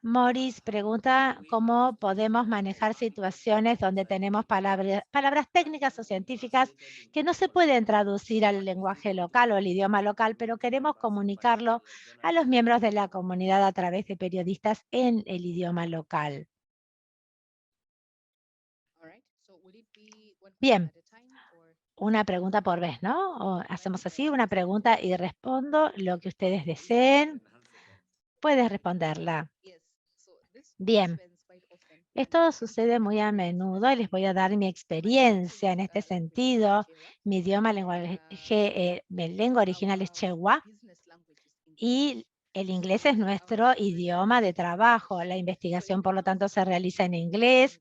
Morris pregunta cómo podemos manejar situaciones donde tenemos palabras técnicas o científicas que no se pueden traducir al lenguaje local o al idioma local, pero queremos comunicarlo a los miembros de la comunidad a través de periodistas en el idioma local. Bien, una pregunta por vez, ¿no? O hacemos así, una pregunta y respondo lo que ustedes deseen. Puedes responderla. Bien. Esto sucede muy a menudo y les voy a dar mi experiencia en este sentido. Mi mi lengua original es Chewa y el inglés es nuestro idioma de trabajo. La investigación, por lo tanto, se realiza en inglés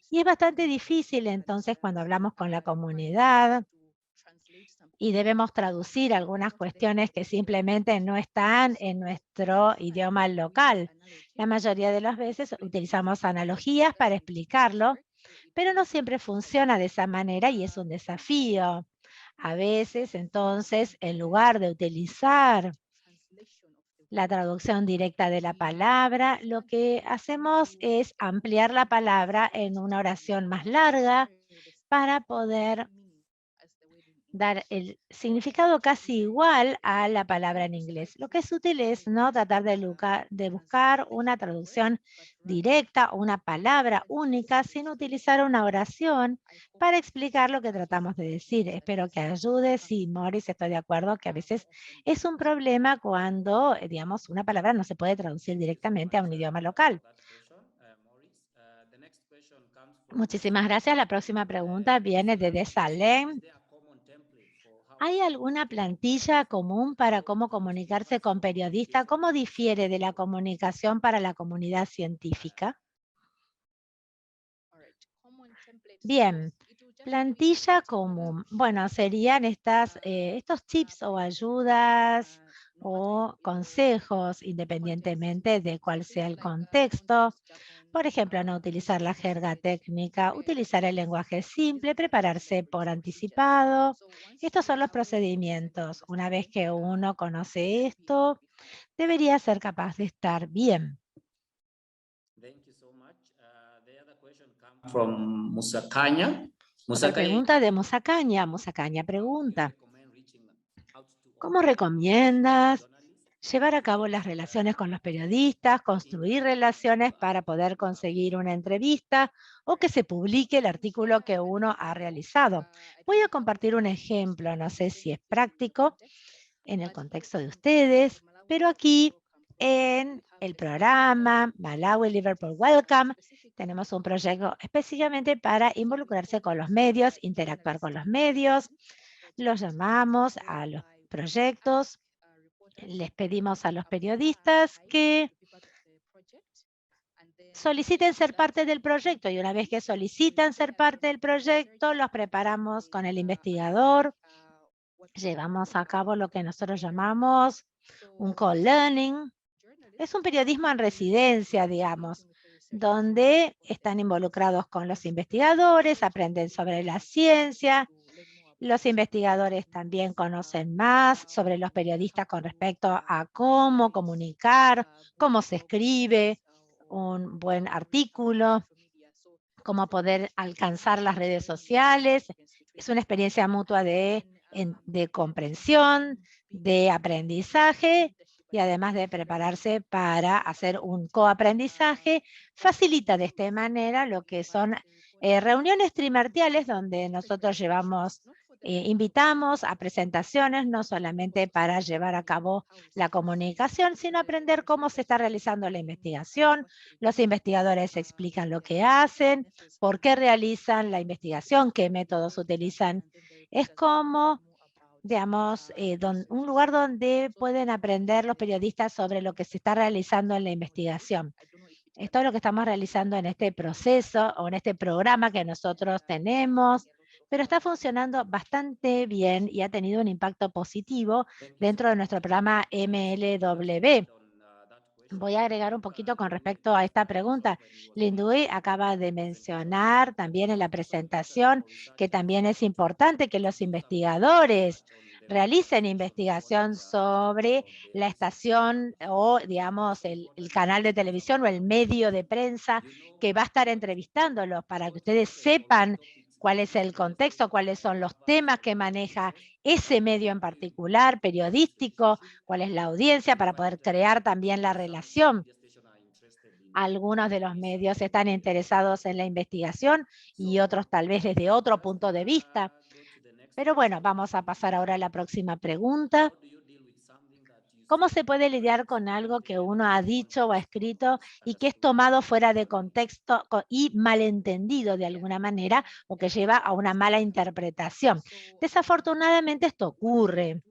y es bastante difícil entonces cuando hablamos con la comunidad y debemos traducir algunas cuestiones que simplemente no están en nuestro idioma local. La mayoría de las veces utilizamos analogías para explicarlo, pero no siempre funciona de esa manera y es un desafío. A veces, entonces, en lugar de utilizar la traducción directa de la palabra, lo que hacemos es ampliar la palabra en una oración más larga para poder dar el significado casi igual a la palabra en inglés. Lo que es útil es no tratar de buscar una traducción directa o una palabra única, sino utilizar una oración para explicar lo que tratamos de decir. Espero que ayude. Sí, Morris, estoy de acuerdo que a veces es un problema cuando, digamos, una palabra no se puede traducir directamente a un idioma local. Muchísimas gracias. La próxima pregunta viene de Desalem. ¿Hay alguna plantilla común para cómo comunicarse con periodistas? ¿Cómo difiere de la comunicación para la comunidad científica? Bien, plantilla común. Bueno, serían estos tips o ayudas o consejos, independientemente de cuál sea el contexto. Por ejemplo, no utilizar la jerga técnica, utilizar el lenguaje simple, prepararse por anticipado. Estos son los procedimientos. Una vez que uno conoce esto, debería ser capaz de estar bien. From Musakanya. Otra pregunta de Musacaña. Musacaña pregunta, ¿cómo recomiendas llevar a cabo las relaciones con los periodistas, construir relaciones para poder conseguir una entrevista o que se publique el artículo que uno ha realizado? Voy a compartir un ejemplo, no sé si es práctico en el contexto de ustedes, pero aquí en el programa Malawi Liverpool Welcome tenemos un proyecto específicamente para involucrarse con los medios, interactuar con los medios. Los llamamos a los proyectos. Les pedimos a los periodistas que soliciten ser parte del proyecto y una vez que solicitan ser parte del proyecto, los preparamos con el investigador, llevamos a cabo lo que nosotros llamamos un co-learning. Es un periodismo en residencia, digamos, donde están involucrados con los investigadores, aprenden sobre la ciencia. Los investigadores también conocen más sobre los periodistas con respecto a cómo comunicar, cómo se escribe un buen artículo, cómo poder alcanzar las redes sociales, es una experiencia mutua de comprensión, de aprendizaje y además de prepararse para hacer un coaprendizaje, facilita de esta manera lo que son reuniones trimestrales donde nosotros invitamos a presentaciones, no solamente para llevar a cabo la comunicación, sino aprender cómo se está realizando la investigación. Los investigadores explican lo que hacen, por qué realizan la investigación, qué métodos utilizan. Es como, digamos, un lugar donde pueden aprender los periodistas sobre lo que se está realizando en la investigación. Esto es lo que estamos realizando en este proceso o en este programa que nosotros tenemos, pero está funcionando bastante bien y ha tenido un impacto positivo dentro de nuestro programa MLW. Voy a agregar un poquito con respecto a esta pregunta. Lindui acaba de mencionar también en la presentación que también es importante que los investigadores realicen investigación sobre la estación o, digamos, el canal de televisión o el medio de prensa que va a estar entrevistándolos para que ustedes sepan cuál es el contexto, cuáles son los temas que maneja ese medio en particular, periodístico, cuál es la audiencia para poder crear también la relación. Algunos de los medios están interesados en la investigación y otros tal vez desde otro punto de vista. Pero bueno, vamos a pasar ahora a la próxima pregunta. ¿Cómo se puede lidiar con algo que uno ha dicho o ha escrito y que es tomado fuera de contexto y malentendido de alguna manera o que lleva a una mala interpretación? Desafortunadamente esto ocurre.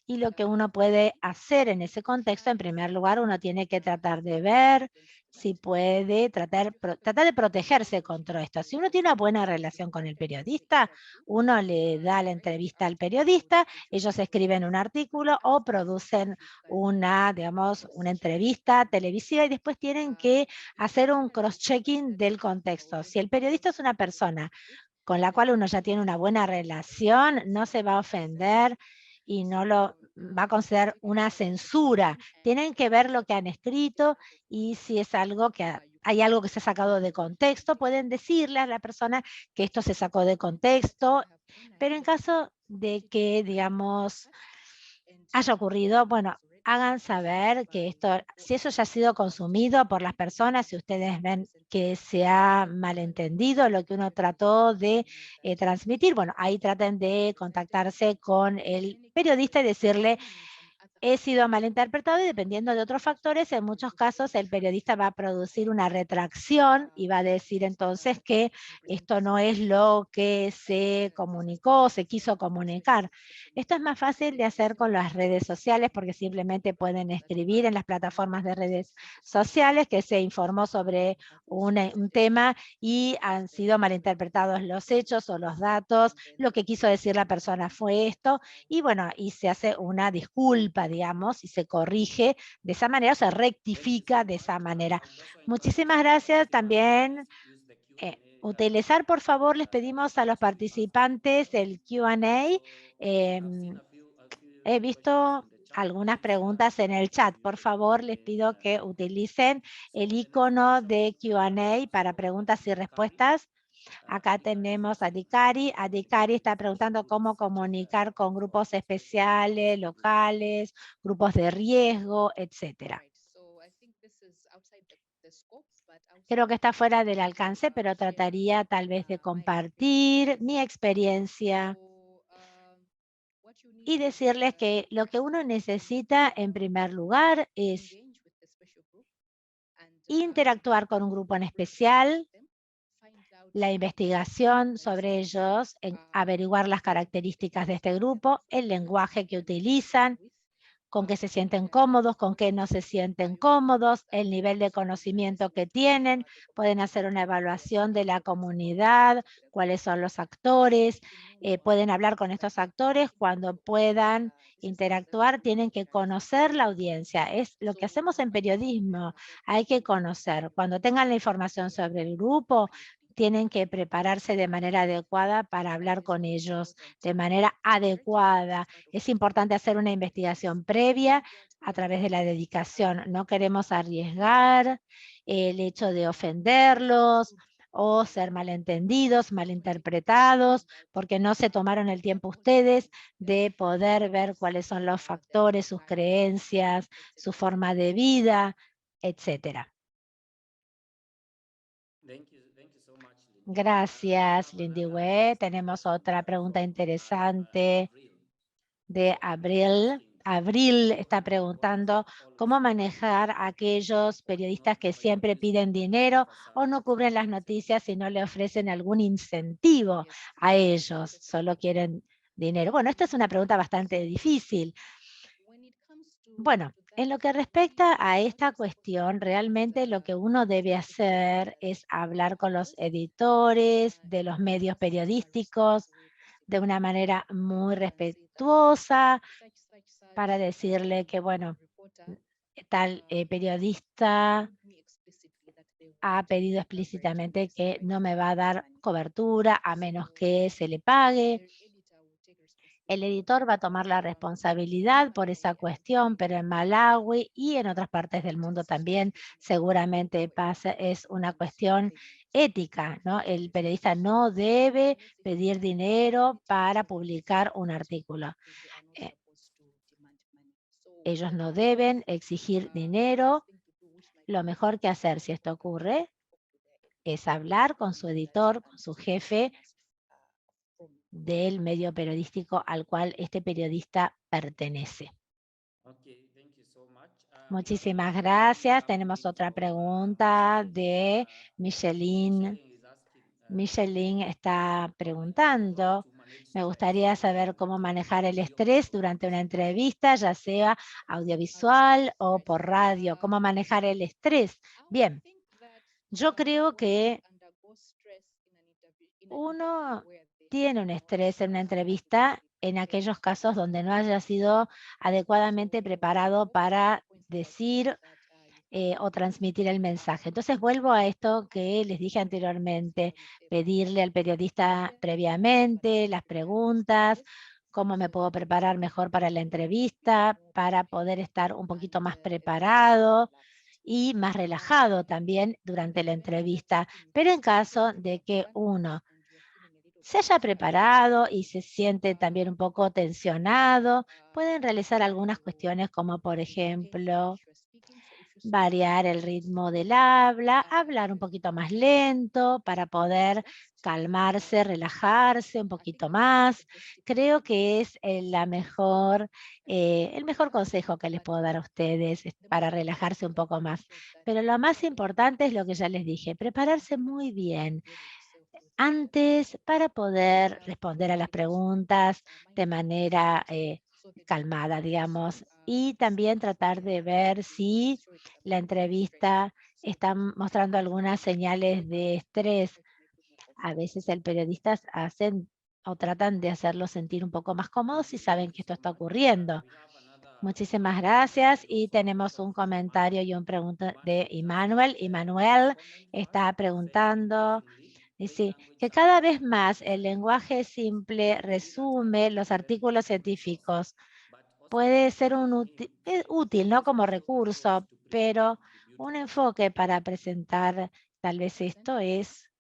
Y lo que uno puede hacer en ese contexto, en primer lugar, uno tiene que tratar de ver si puede tratar de protegerse contra esto. Si uno tiene una buena relación con el periodista, uno le da la entrevista al periodista, ellos escriben un artículo o producen digamos, una entrevista televisiva y después tienen que hacer un cross-checking del contexto. Si el periodista es una persona con la cual uno ya tiene una buena relación, no se va a ofender y no lo va a considerar una censura. Tienen que ver lo que han escrito y si es algo que hay algo que se ha sacado de contexto, pueden decirle a la persona que esto se sacó de contexto, pero en caso de que, digamos, haya ocurrido, bueno, hagan saber que esto, si eso ya ha sido consumido por las personas, si ustedes ven que se ha malentendido lo que uno trató de transmitir, bueno, ahí traten de contactarse con el periodista y decirle, he sido malinterpretado y dependiendo de otros factores, en muchos casos el periodista va a producir una retracción y va a decir entonces que esto no es lo que se comunicó, se quiso comunicar. Esto es más fácil de hacer con las redes sociales porque simplemente pueden escribir en las plataformas de redes sociales que se informó sobre un tema y han sido malinterpretados los hechos o los datos, lo que quiso decir la persona fue esto, y bueno, y se hace una disculpa, digamos, y se corrige de esa manera, o se rectifica de esa manera. Muchísimas gracias también. Utilizar, por favor, les pedimos a los participantes el Q&A. He visto algunas preguntas en el chat. Por favor, les pido que utilicen el icono de Q&A para preguntas y respuestas. Acá tenemos a Dicari. A Dicari está preguntando cómo comunicar con grupos especiales, locales, grupos de riesgo, etcétera. Creo que está fuera del alcance, pero trataría tal vez de compartir mi experiencia y decirles que lo que uno necesita en primer lugar es interactuar con un grupo en especial, la investigación sobre ellos, averiguar las características de este grupo, el lenguaje que utilizan, con qué se sienten cómodos, con qué no se sienten cómodos, el nivel de conocimiento que tienen, pueden hacer una evaluación de la comunidad, cuáles son los actores, pueden hablar con estos actores cuando puedan interactuar, tienen que conocer la audiencia. Es lo que hacemos en periodismo, hay que conocer. Cuando tengan la información sobre el grupo, tienen que prepararse de manera adecuada para hablar con ellos de manera adecuada. Es importante hacer una investigación previa a través de la dedicación. No queremos arriesgar el hecho de ofenderlos o ser malentendidos, malinterpretados, porque no se tomaron el tiempo ustedes de poder ver cuáles son los factores, sus creencias, su forma de vida, etcétera. Gracias, Lindy Wei. Tenemos otra pregunta interesante de Abril. Abril está preguntando cómo manejar a aquellos periodistas que siempre piden dinero o no cubren las noticias y no le ofrecen algún incentivo a ellos, solo quieren dinero. Bueno, esta es una pregunta bastante difícil. Bueno, en lo que respecta a esta cuestión, realmente lo que uno debe hacer es hablar con los editores de los medios periodísticos de una manera muy respetuosa para decirle que, bueno, tal periodista ha pedido explícitamente que no me va a dar cobertura a menos que se le pague. El editor va a tomar la responsabilidad por esa cuestión, pero en Malawi y en otras partes del mundo también seguramente pasa, es una cuestión ética, ¿no? El periodista no debe pedir dinero para publicar un artículo. Ellos no deben exigir dinero. Lo mejor que hacer si esto ocurre es hablar con su editor, con su jefe del medio periodístico al cual este periodista pertenece. Muchísimas gracias. Tenemos otra pregunta de Micheline. Micheline está preguntando, me gustaría saber cómo manejar el estrés durante una entrevista, ya sea audiovisual o por radio. ¿Cómo manejar el estrés? Bien, yo creo que uno tiene un estrés en una entrevista en aquellos casos donde no haya sido adecuadamente preparado para decir o transmitir el mensaje. Entonces vuelvo a esto que les dije anteriormente, pedirle al periodista previamente las preguntas, cómo me puedo preparar mejor para la entrevista, para poder estar un poquito más preparado y más relajado también durante la entrevista. Pero en caso de que uno se haya preparado y se siente también un poco tensionado, pueden realizar algunas cuestiones como, por ejemplo, variar el ritmo del habla, hablar un poquito más lento para poder calmarse, relajarse un poquito más. Creo que es el mejor consejo que les puedo dar a ustedes para relajarse un poco más. Pero lo más importante es lo que ya les dije, prepararse muy bien antes para poder responder a las preguntas de manera calmada, digamos, y también tratar de ver si la entrevista está mostrando algunas señales de estrés. A veces el periodista hacen o tratan de hacerlo sentir un poco más cómodos si saben que esto está ocurriendo. Muchísimas gracias y tenemos un comentario y una pregunta de Immanuel. Immanuel está preguntando, dice que cada vez más el lenguaje simple resume los artículos científicos. Puede ser útil, no como recurso, pero un enfoque para presentar, tal vez esto es,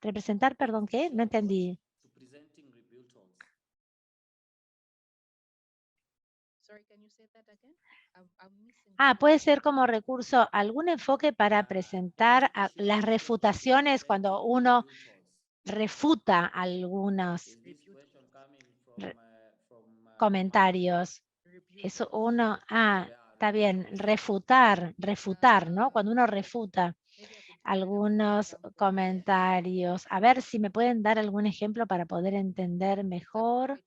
representar, perdón, ¿qué? No entendí. Puede ser como recurso algún enfoque para presentar las refutaciones cuando uno refuta algunos comentarios. Eso uno, está bien, refutar, ¿no? Cuando uno refuta algunos comentarios. A ver si me pueden dar algún ejemplo para poder entender mejor.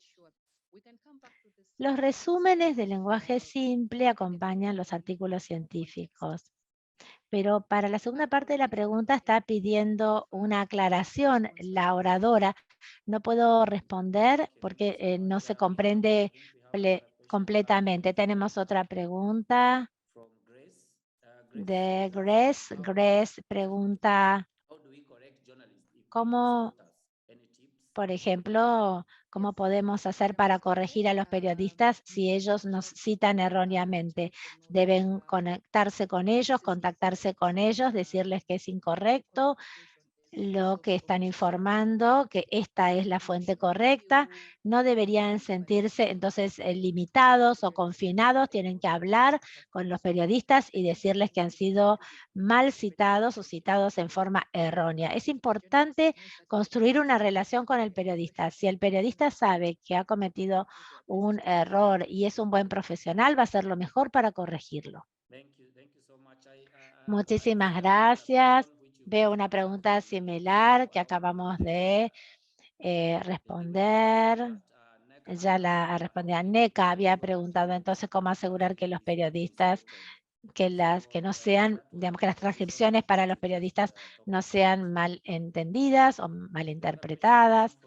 Los resúmenes de lenguaje simple acompañan los artículos científicos. Pero para la segunda parte de la pregunta está pidiendo una aclaración. La oradora, no puedo responder porque no se comprende completamente. Tenemos otra pregunta de Grace. Grace pregunta, ¿cómo, por ejemplo, cómo podemos hacer para corregir a los periodistas si ellos nos citan erróneamente? ¿Deben conectarse con ellos, contactarse con ellos, decirles que es incorrecto? lo que están informando, que esta es la fuente correcta. No deberían sentirse entonces limitados o confinados, tienen que hablar con los periodistas y decirles que han sido mal citados o citados en forma errónea. Es importante construir una relación con el periodista. Si el periodista sabe que ha cometido un error y es un buen profesional, va a hacer lo mejor para corregirlo. Muchísimas gracias. Veo una pregunta similar que acabamos de responder. Ya la respondía NECA, había preguntado entonces cómo asegurar que los periodistas, que no sean, digamos, que las transcripciones para los periodistas no sean mal entendidas o mal interpretadas.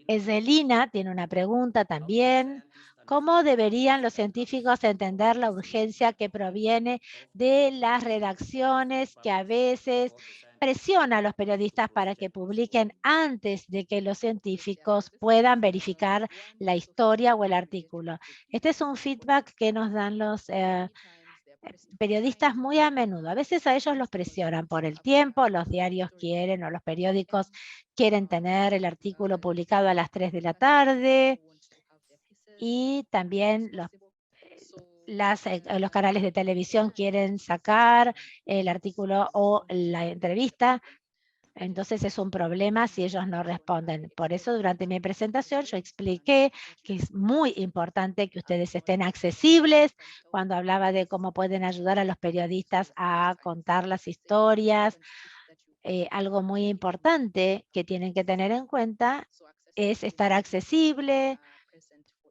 Ezelina tiene una pregunta también. ¿Cómo deberían los científicos entender la urgencia que proviene de las redacciones que a veces presiona a los periodistas para que publiquen antes de que los científicos puedan verificar la historia o el artículo? Este es un feedback que nos dan los periodistas muy a menudo. A veces a ellos los presionan por el tiempo, los diarios quieren o los periódicos quieren tener el artículo publicado a las 3 de la tarde y también los canales de televisión quieren sacar el artículo o la entrevista. Entonces es un problema si ellos no responden. Por eso durante mi presentación yo expliqué que es muy importante que ustedes estén accesibles cuando hablaba de cómo pueden ayudar a los periodistas a contar las historias. Algo muy importante que tienen que tener en cuenta es estar accesible,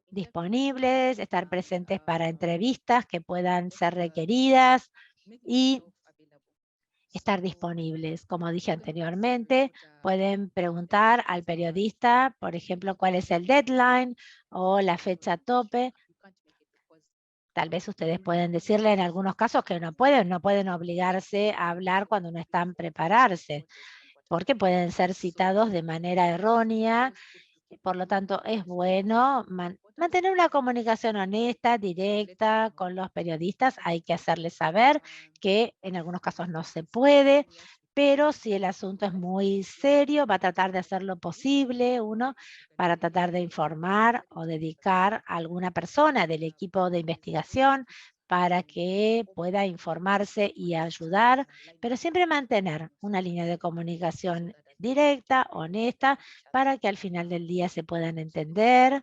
disponibles, estar presentes para entrevistas que puedan ser requeridas y estar disponibles. Como dije anteriormente, pueden preguntar al periodista, por ejemplo, cuál es el deadline o la fecha tope. Tal vez ustedes pueden decirle en algunos casos que no pueden obligarse a hablar cuando no están preparados, porque pueden ser citados de manera errónea. Por lo tanto, es bueno mantener una comunicación honesta, directa con los periodistas. Hay que hacerles saber que en algunos casos no se puede, pero si el asunto es muy serio, va a tratar de hacer lo posible uno para tratar de informar o dedicar a alguna persona del equipo de investigación para que pueda informarse y ayudar, pero siempre mantener una línea de comunicación directa, honesta, para que al final del día se puedan entender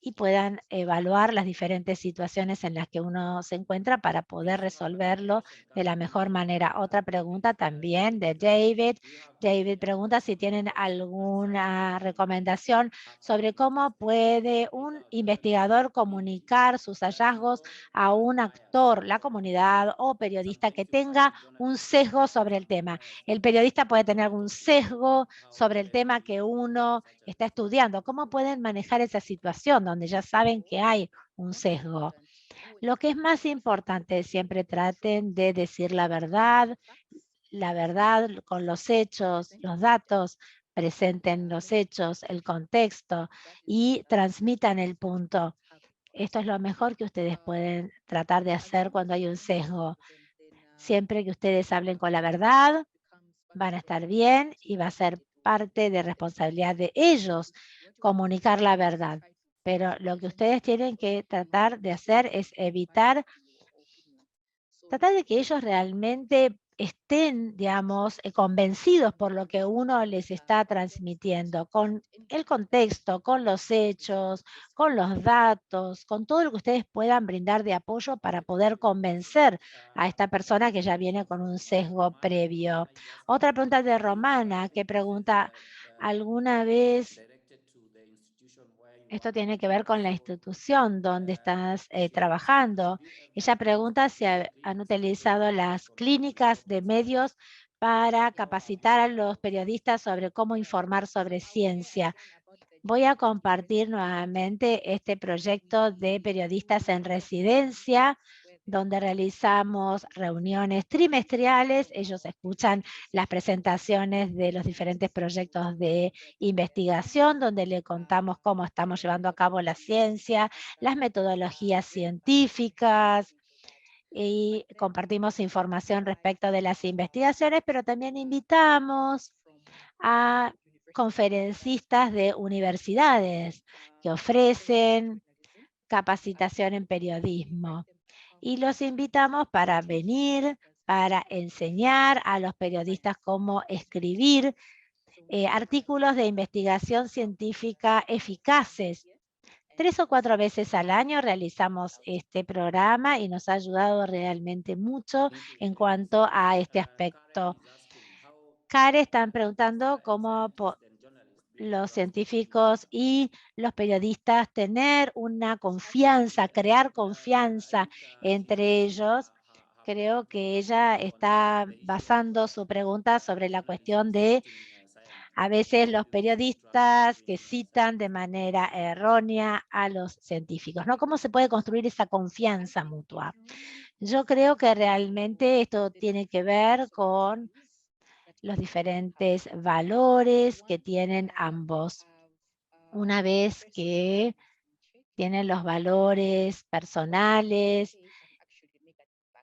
y puedan evaluar las diferentes situaciones en las que uno se encuentra para poder resolverlo de la mejor manera. Otra pregunta también de David. David pregunta si tienen alguna recomendación sobre cómo puede un investigador comunicar sus hallazgos a un actor, la comunidad o periodista que tenga un sesgo sobre el tema. El periodista puede tener algún sesgo sobre el tema que uno está estudiando. ¿Cómo pueden manejar esa situación donde ya saben que hay un sesgo? Lo que es más importante, siempre traten de decir la verdad con los hechos, los datos, presenten los hechos, el contexto y transmitan el punto. Esto es lo mejor que ustedes pueden tratar de hacer cuando hay un sesgo. Siempre que ustedes hablen con la verdad, van a estar bien y va a ser parte de responsabilidad de ellos comunicar la verdad. Pero lo que ustedes tienen que tratar de hacer es tratar de que ellos realmente estén, digamos, convencidos por lo que uno les está transmitiendo, con el contexto, con los hechos, con los datos, con todo lo que ustedes puedan brindar de apoyo para poder convencer a esta persona que ya viene con un sesgo previo. Otra pregunta de Romana, que pregunta, ¿alguna vez esto tiene que ver con la institución donde estás trabajando? Ella pregunta si han utilizado las clínicas de medios para capacitar a los periodistas sobre cómo informar sobre ciencia. Voy a compartir nuevamente este proyecto de periodistas en residencia, donde realizamos reuniones trimestrales. Ellos escuchan las presentaciones de los diferentes proyectos de investigación, donde le contamos cómo estamos llevando a cabo la ciencia, las metodologías científicas, y compartimos información respecto de las investigaciones, pero también invitamos a conferencistas de universidades que ofrecen capacitación en periodismo. Y los invitamos para venir, para enseñar a los periodistas cómo escribir artículos de investigación científica eficaces. 3 o 4 veces al año realizamos este programa y nos ha ayudado realmente mucho en cuanto a este aspecto. Kare están preguntando cómo los científicos y los periodistas tener una confianza, crear confianza entre ellos. Creo que ella está basando su pregunta sobre la cuestión de a veces los periodistas que citan de manera errónea a los científicos, ¿no? ¿Cómo se puede construir esa confianza mutua? Yo creo que realmente esto tiene que ver con los diferentes valores que tienen ambos. Una vez que tienen los valores personales,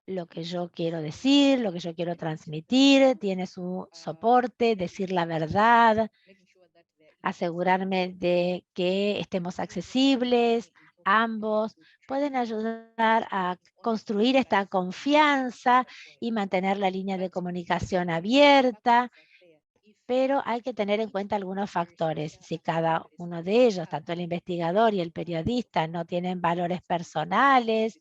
lo que yo quiero decir, lo que yo quiero transmitir, tiene su soporte, decir la verdad, asegurarme de que estemos accesibles, ambos pueden ayudar a construir esta confianza y mantener la línea de comunicación abierta, pero hay que tener en cuenta algunos factores. Si cada uno de ellos, tanto el investigador y el periodista, no tienen valores personales,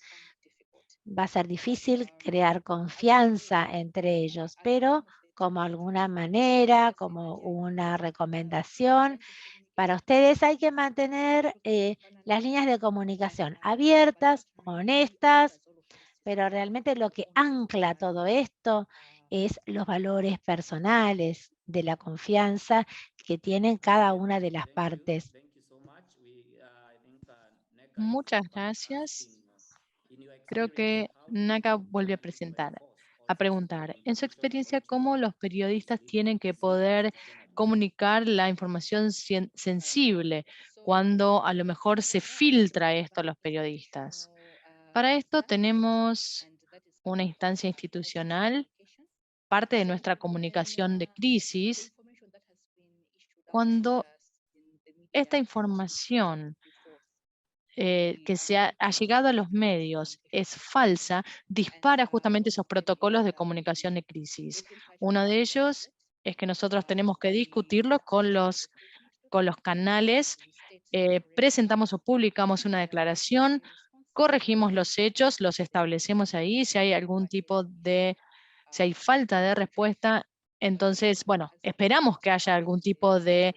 va a ser difícil crear confianza entre ellos, pero como alguna manera, como una recomendación, para ustedes hay que mantener las líneas de comunicación abiertas, honestas, pero realmente lo que ancla todo esto es los valores personales de la confianza que tienen cada una de las partes. Muchas gracias. Creo que Naka vuelve a preguntar, en su experiencia, ¿cómo los periodistas tienen que poder comunicar la información sensible cuando a lo mejor se filtra esto a los periodistas? Para esto tenemos una instancia institucional, parte de nuestra comunicación de crisis, cuando esta información que ha llegado a los medios es falsa, dispara justamente esos protocolos de comunicación de crisis. Uno de ellos es que nosotros tenemos que discutirlo con los canales, presentamos o publicamos una declaración, corregimos los hechos, los establecemos ahí, si hay algún tipo de, si hay falta de respuesta, entonces, bueno, esperamos que haya algún tipo de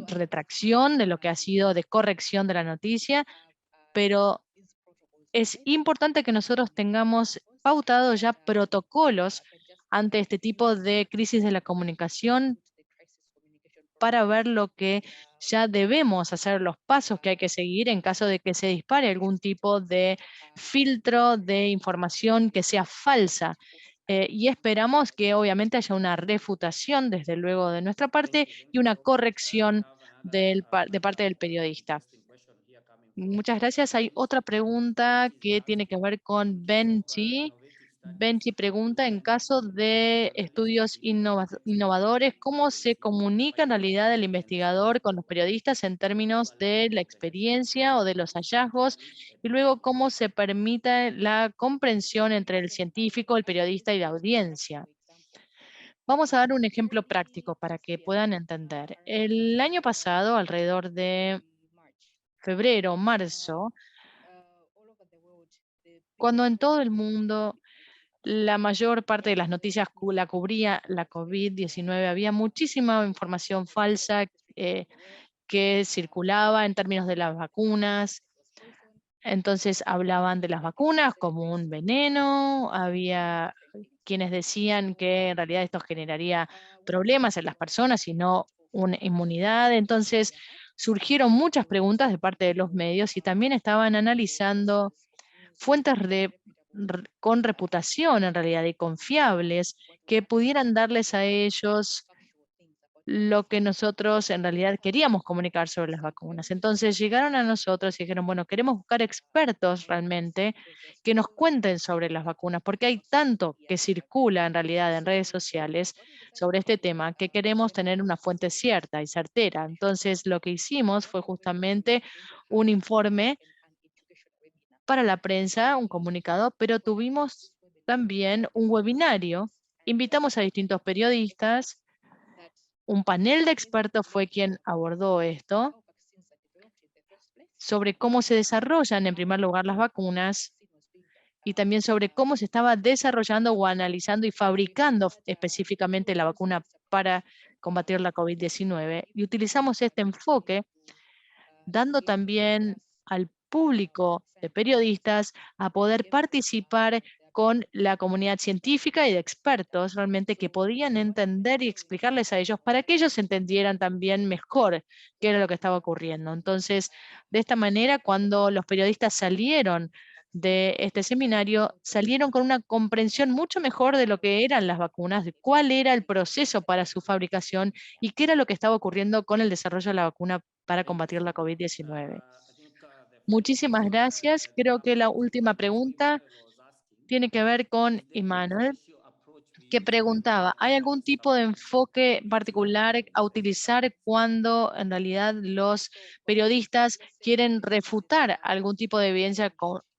retracción de lo que ha sido de corrección de la noticia, pero es importante que nosotros tengamos pautados ya protocolos ante este tipo de crisis de la comunicación para ver lo que ya debemos hacer, los pasos que hay que seguir en caso de que se dispare algún tipo de filtro de información que sea falsa. Y esperamos que obviamente haya una refutación, desde luego, de nuestra parte y una corrección de parte del periodista. Muchas gracias. Hay otra pregunta que tiene que ver con Benji. Benji pregunta, en caso de estudios innovadores, ¿cómo se comunica en realidad el investigador con los periodistas en términos de la experiencia o de los hallazgos? Y luego, ¿cómo se permite la comprensión entre el científico, el periodista y la audiencia? Vamos a dar un ejemplo práctico para que puedan entender. El año pasado, alrededor de febrero, marzo, cuando en todo el mundo la mayor parte de las noticias la cubría la COVID-19, había muchísima información falsa que circulaba en términos de las vacunas. Entonces hablaban de las vacunas como un veneno, había quienes decían que en realidad esto generaría problemas en las personas y no una inmunidad. Entonces surgieron muchas preguntas de parte de los medios y también estaban analizando fuentes con reputación en realidad y confiables que pudieran darles a ellos lo que nosotros en realidad queríamos comunicar sobre las vacunas. Entonces llegaron a nosotros y dijeron, bueno, queremos buscar expertos realmente que nos cuenten sobre las vacunas, porque hay tanto que circula en realidad en redes sociales sobre este tema que queremos tener una fuente cierta y certera. Entonces lo que hicimos fue justamente un informe para la prensa, un comunicado, pero tuvimos también un webinario. Invitamos a distintos periodistas. Un panel de expertos fue quien abordó esto sobre cómo se desarrollan en primer lugar las vacunas y también sobre cómo se estaba desarrollando o analizando y fabricando específicamente la vacuna para combatir la COVID-19. Y utilizamos este enfoque dando también al público de periodistas a poder participar con la comunidad científica y de expertos realmente que podían entender y explicarles a ellos para que ellos entendieran también mejor qué era lo que estaba ocurriendo. Entonces, de esta manera, cuando los periodistas salieron de este seminario, salieron con una comprensión mucho mejor de lo que eran las vacunas, de cuál era el proceso para su fabricación y qué era lo que estaba ocurriendo con el desarrollo de la vacuna para combatir la COVID-19. Muchísimas gracias. Creo que la última pregunta tiene que ver con Emmanuel, que preguntaba, ¿hay algún tipo de enfoque particular a utilizar cuando en realidad los periodistas quieren refutar algún tipo de evidencia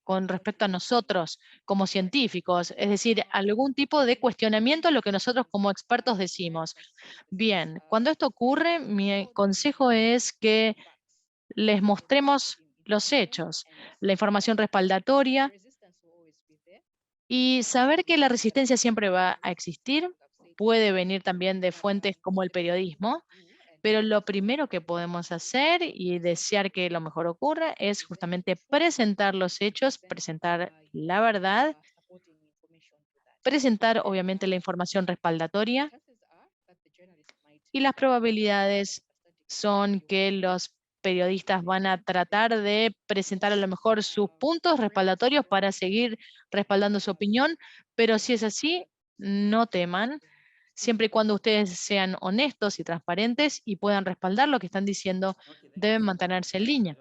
con respecto a nosotros como científicos? Es decir, algún tipo de cuestionamiento a lo que nosotros como expertos decimos. Bien, cuando esto ocurre, mi consejo es que les mostremos los hechos, la información respaldatoria y saber que la resistencia siempre va a existir. Puede venir también de fuentes como el periodismo, pero lo primero que podemos hacer y desear que lo mejor ocurra es justamente presentar los hechos, presentar la verdad, presentar obviamente la información respaldatoria y las probabilidades son que los periodistas van a tratar de presentar a lo mejor sus puntos respaldatorios para seguir respaldando su opinión, pero si es así, no teman, siempre y cuando ustedes sean honestos y transparentes y puedan respaldar lo que están diciendo, deben mantenerse en línea.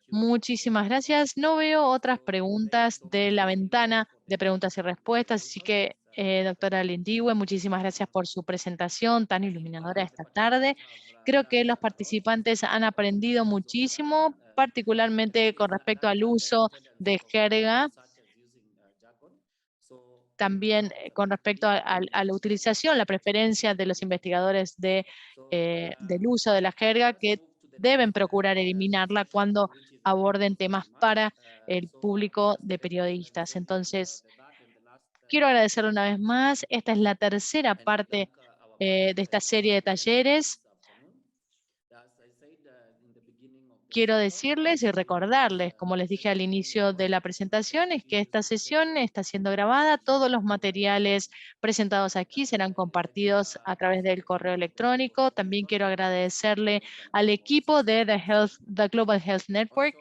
Muchísimas gracias. No veo otras preguntas de la ventana de preguntas y respuestas, así que, doctora Lindiwe, muchísimas gracias por su presentación tan iluminadora esta tarde. Creo que los participantes han aprendido muchísimo, particularmente con respecto al uso de jerga, también con respecto a la utilización, la preferencia de los investigadores del uso de la jerga, que deben procurar eliminarla cuando aborden temas para el público de periodistas. Entonces, quiero agradecerle una vez más. Esta es la tercera parte de esta serie de talleres. Quiero decirles y recordarles, como les dije al inicio de la presentación, es que esta sesión está siendo grabada. Todos los materiales presentados aquí serán compartidos a través del correo electrónico. También quiero agradecerle al equipo de The Global Health Network.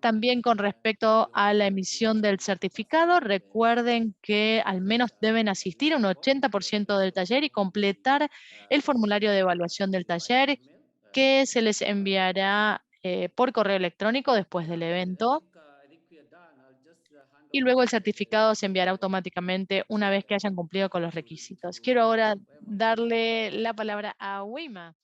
También con respecto a la emisión del certificado, recuerden que al menos deben asistir a un 80% del taller y completar el formulario de evaluación del taller que se les enviará por correo electrónico después del evento. Y luego el certificado se enviará automáticamente una vez que hayan cumplido con los requisitos. Quiero ahora darle la palabra a Wima.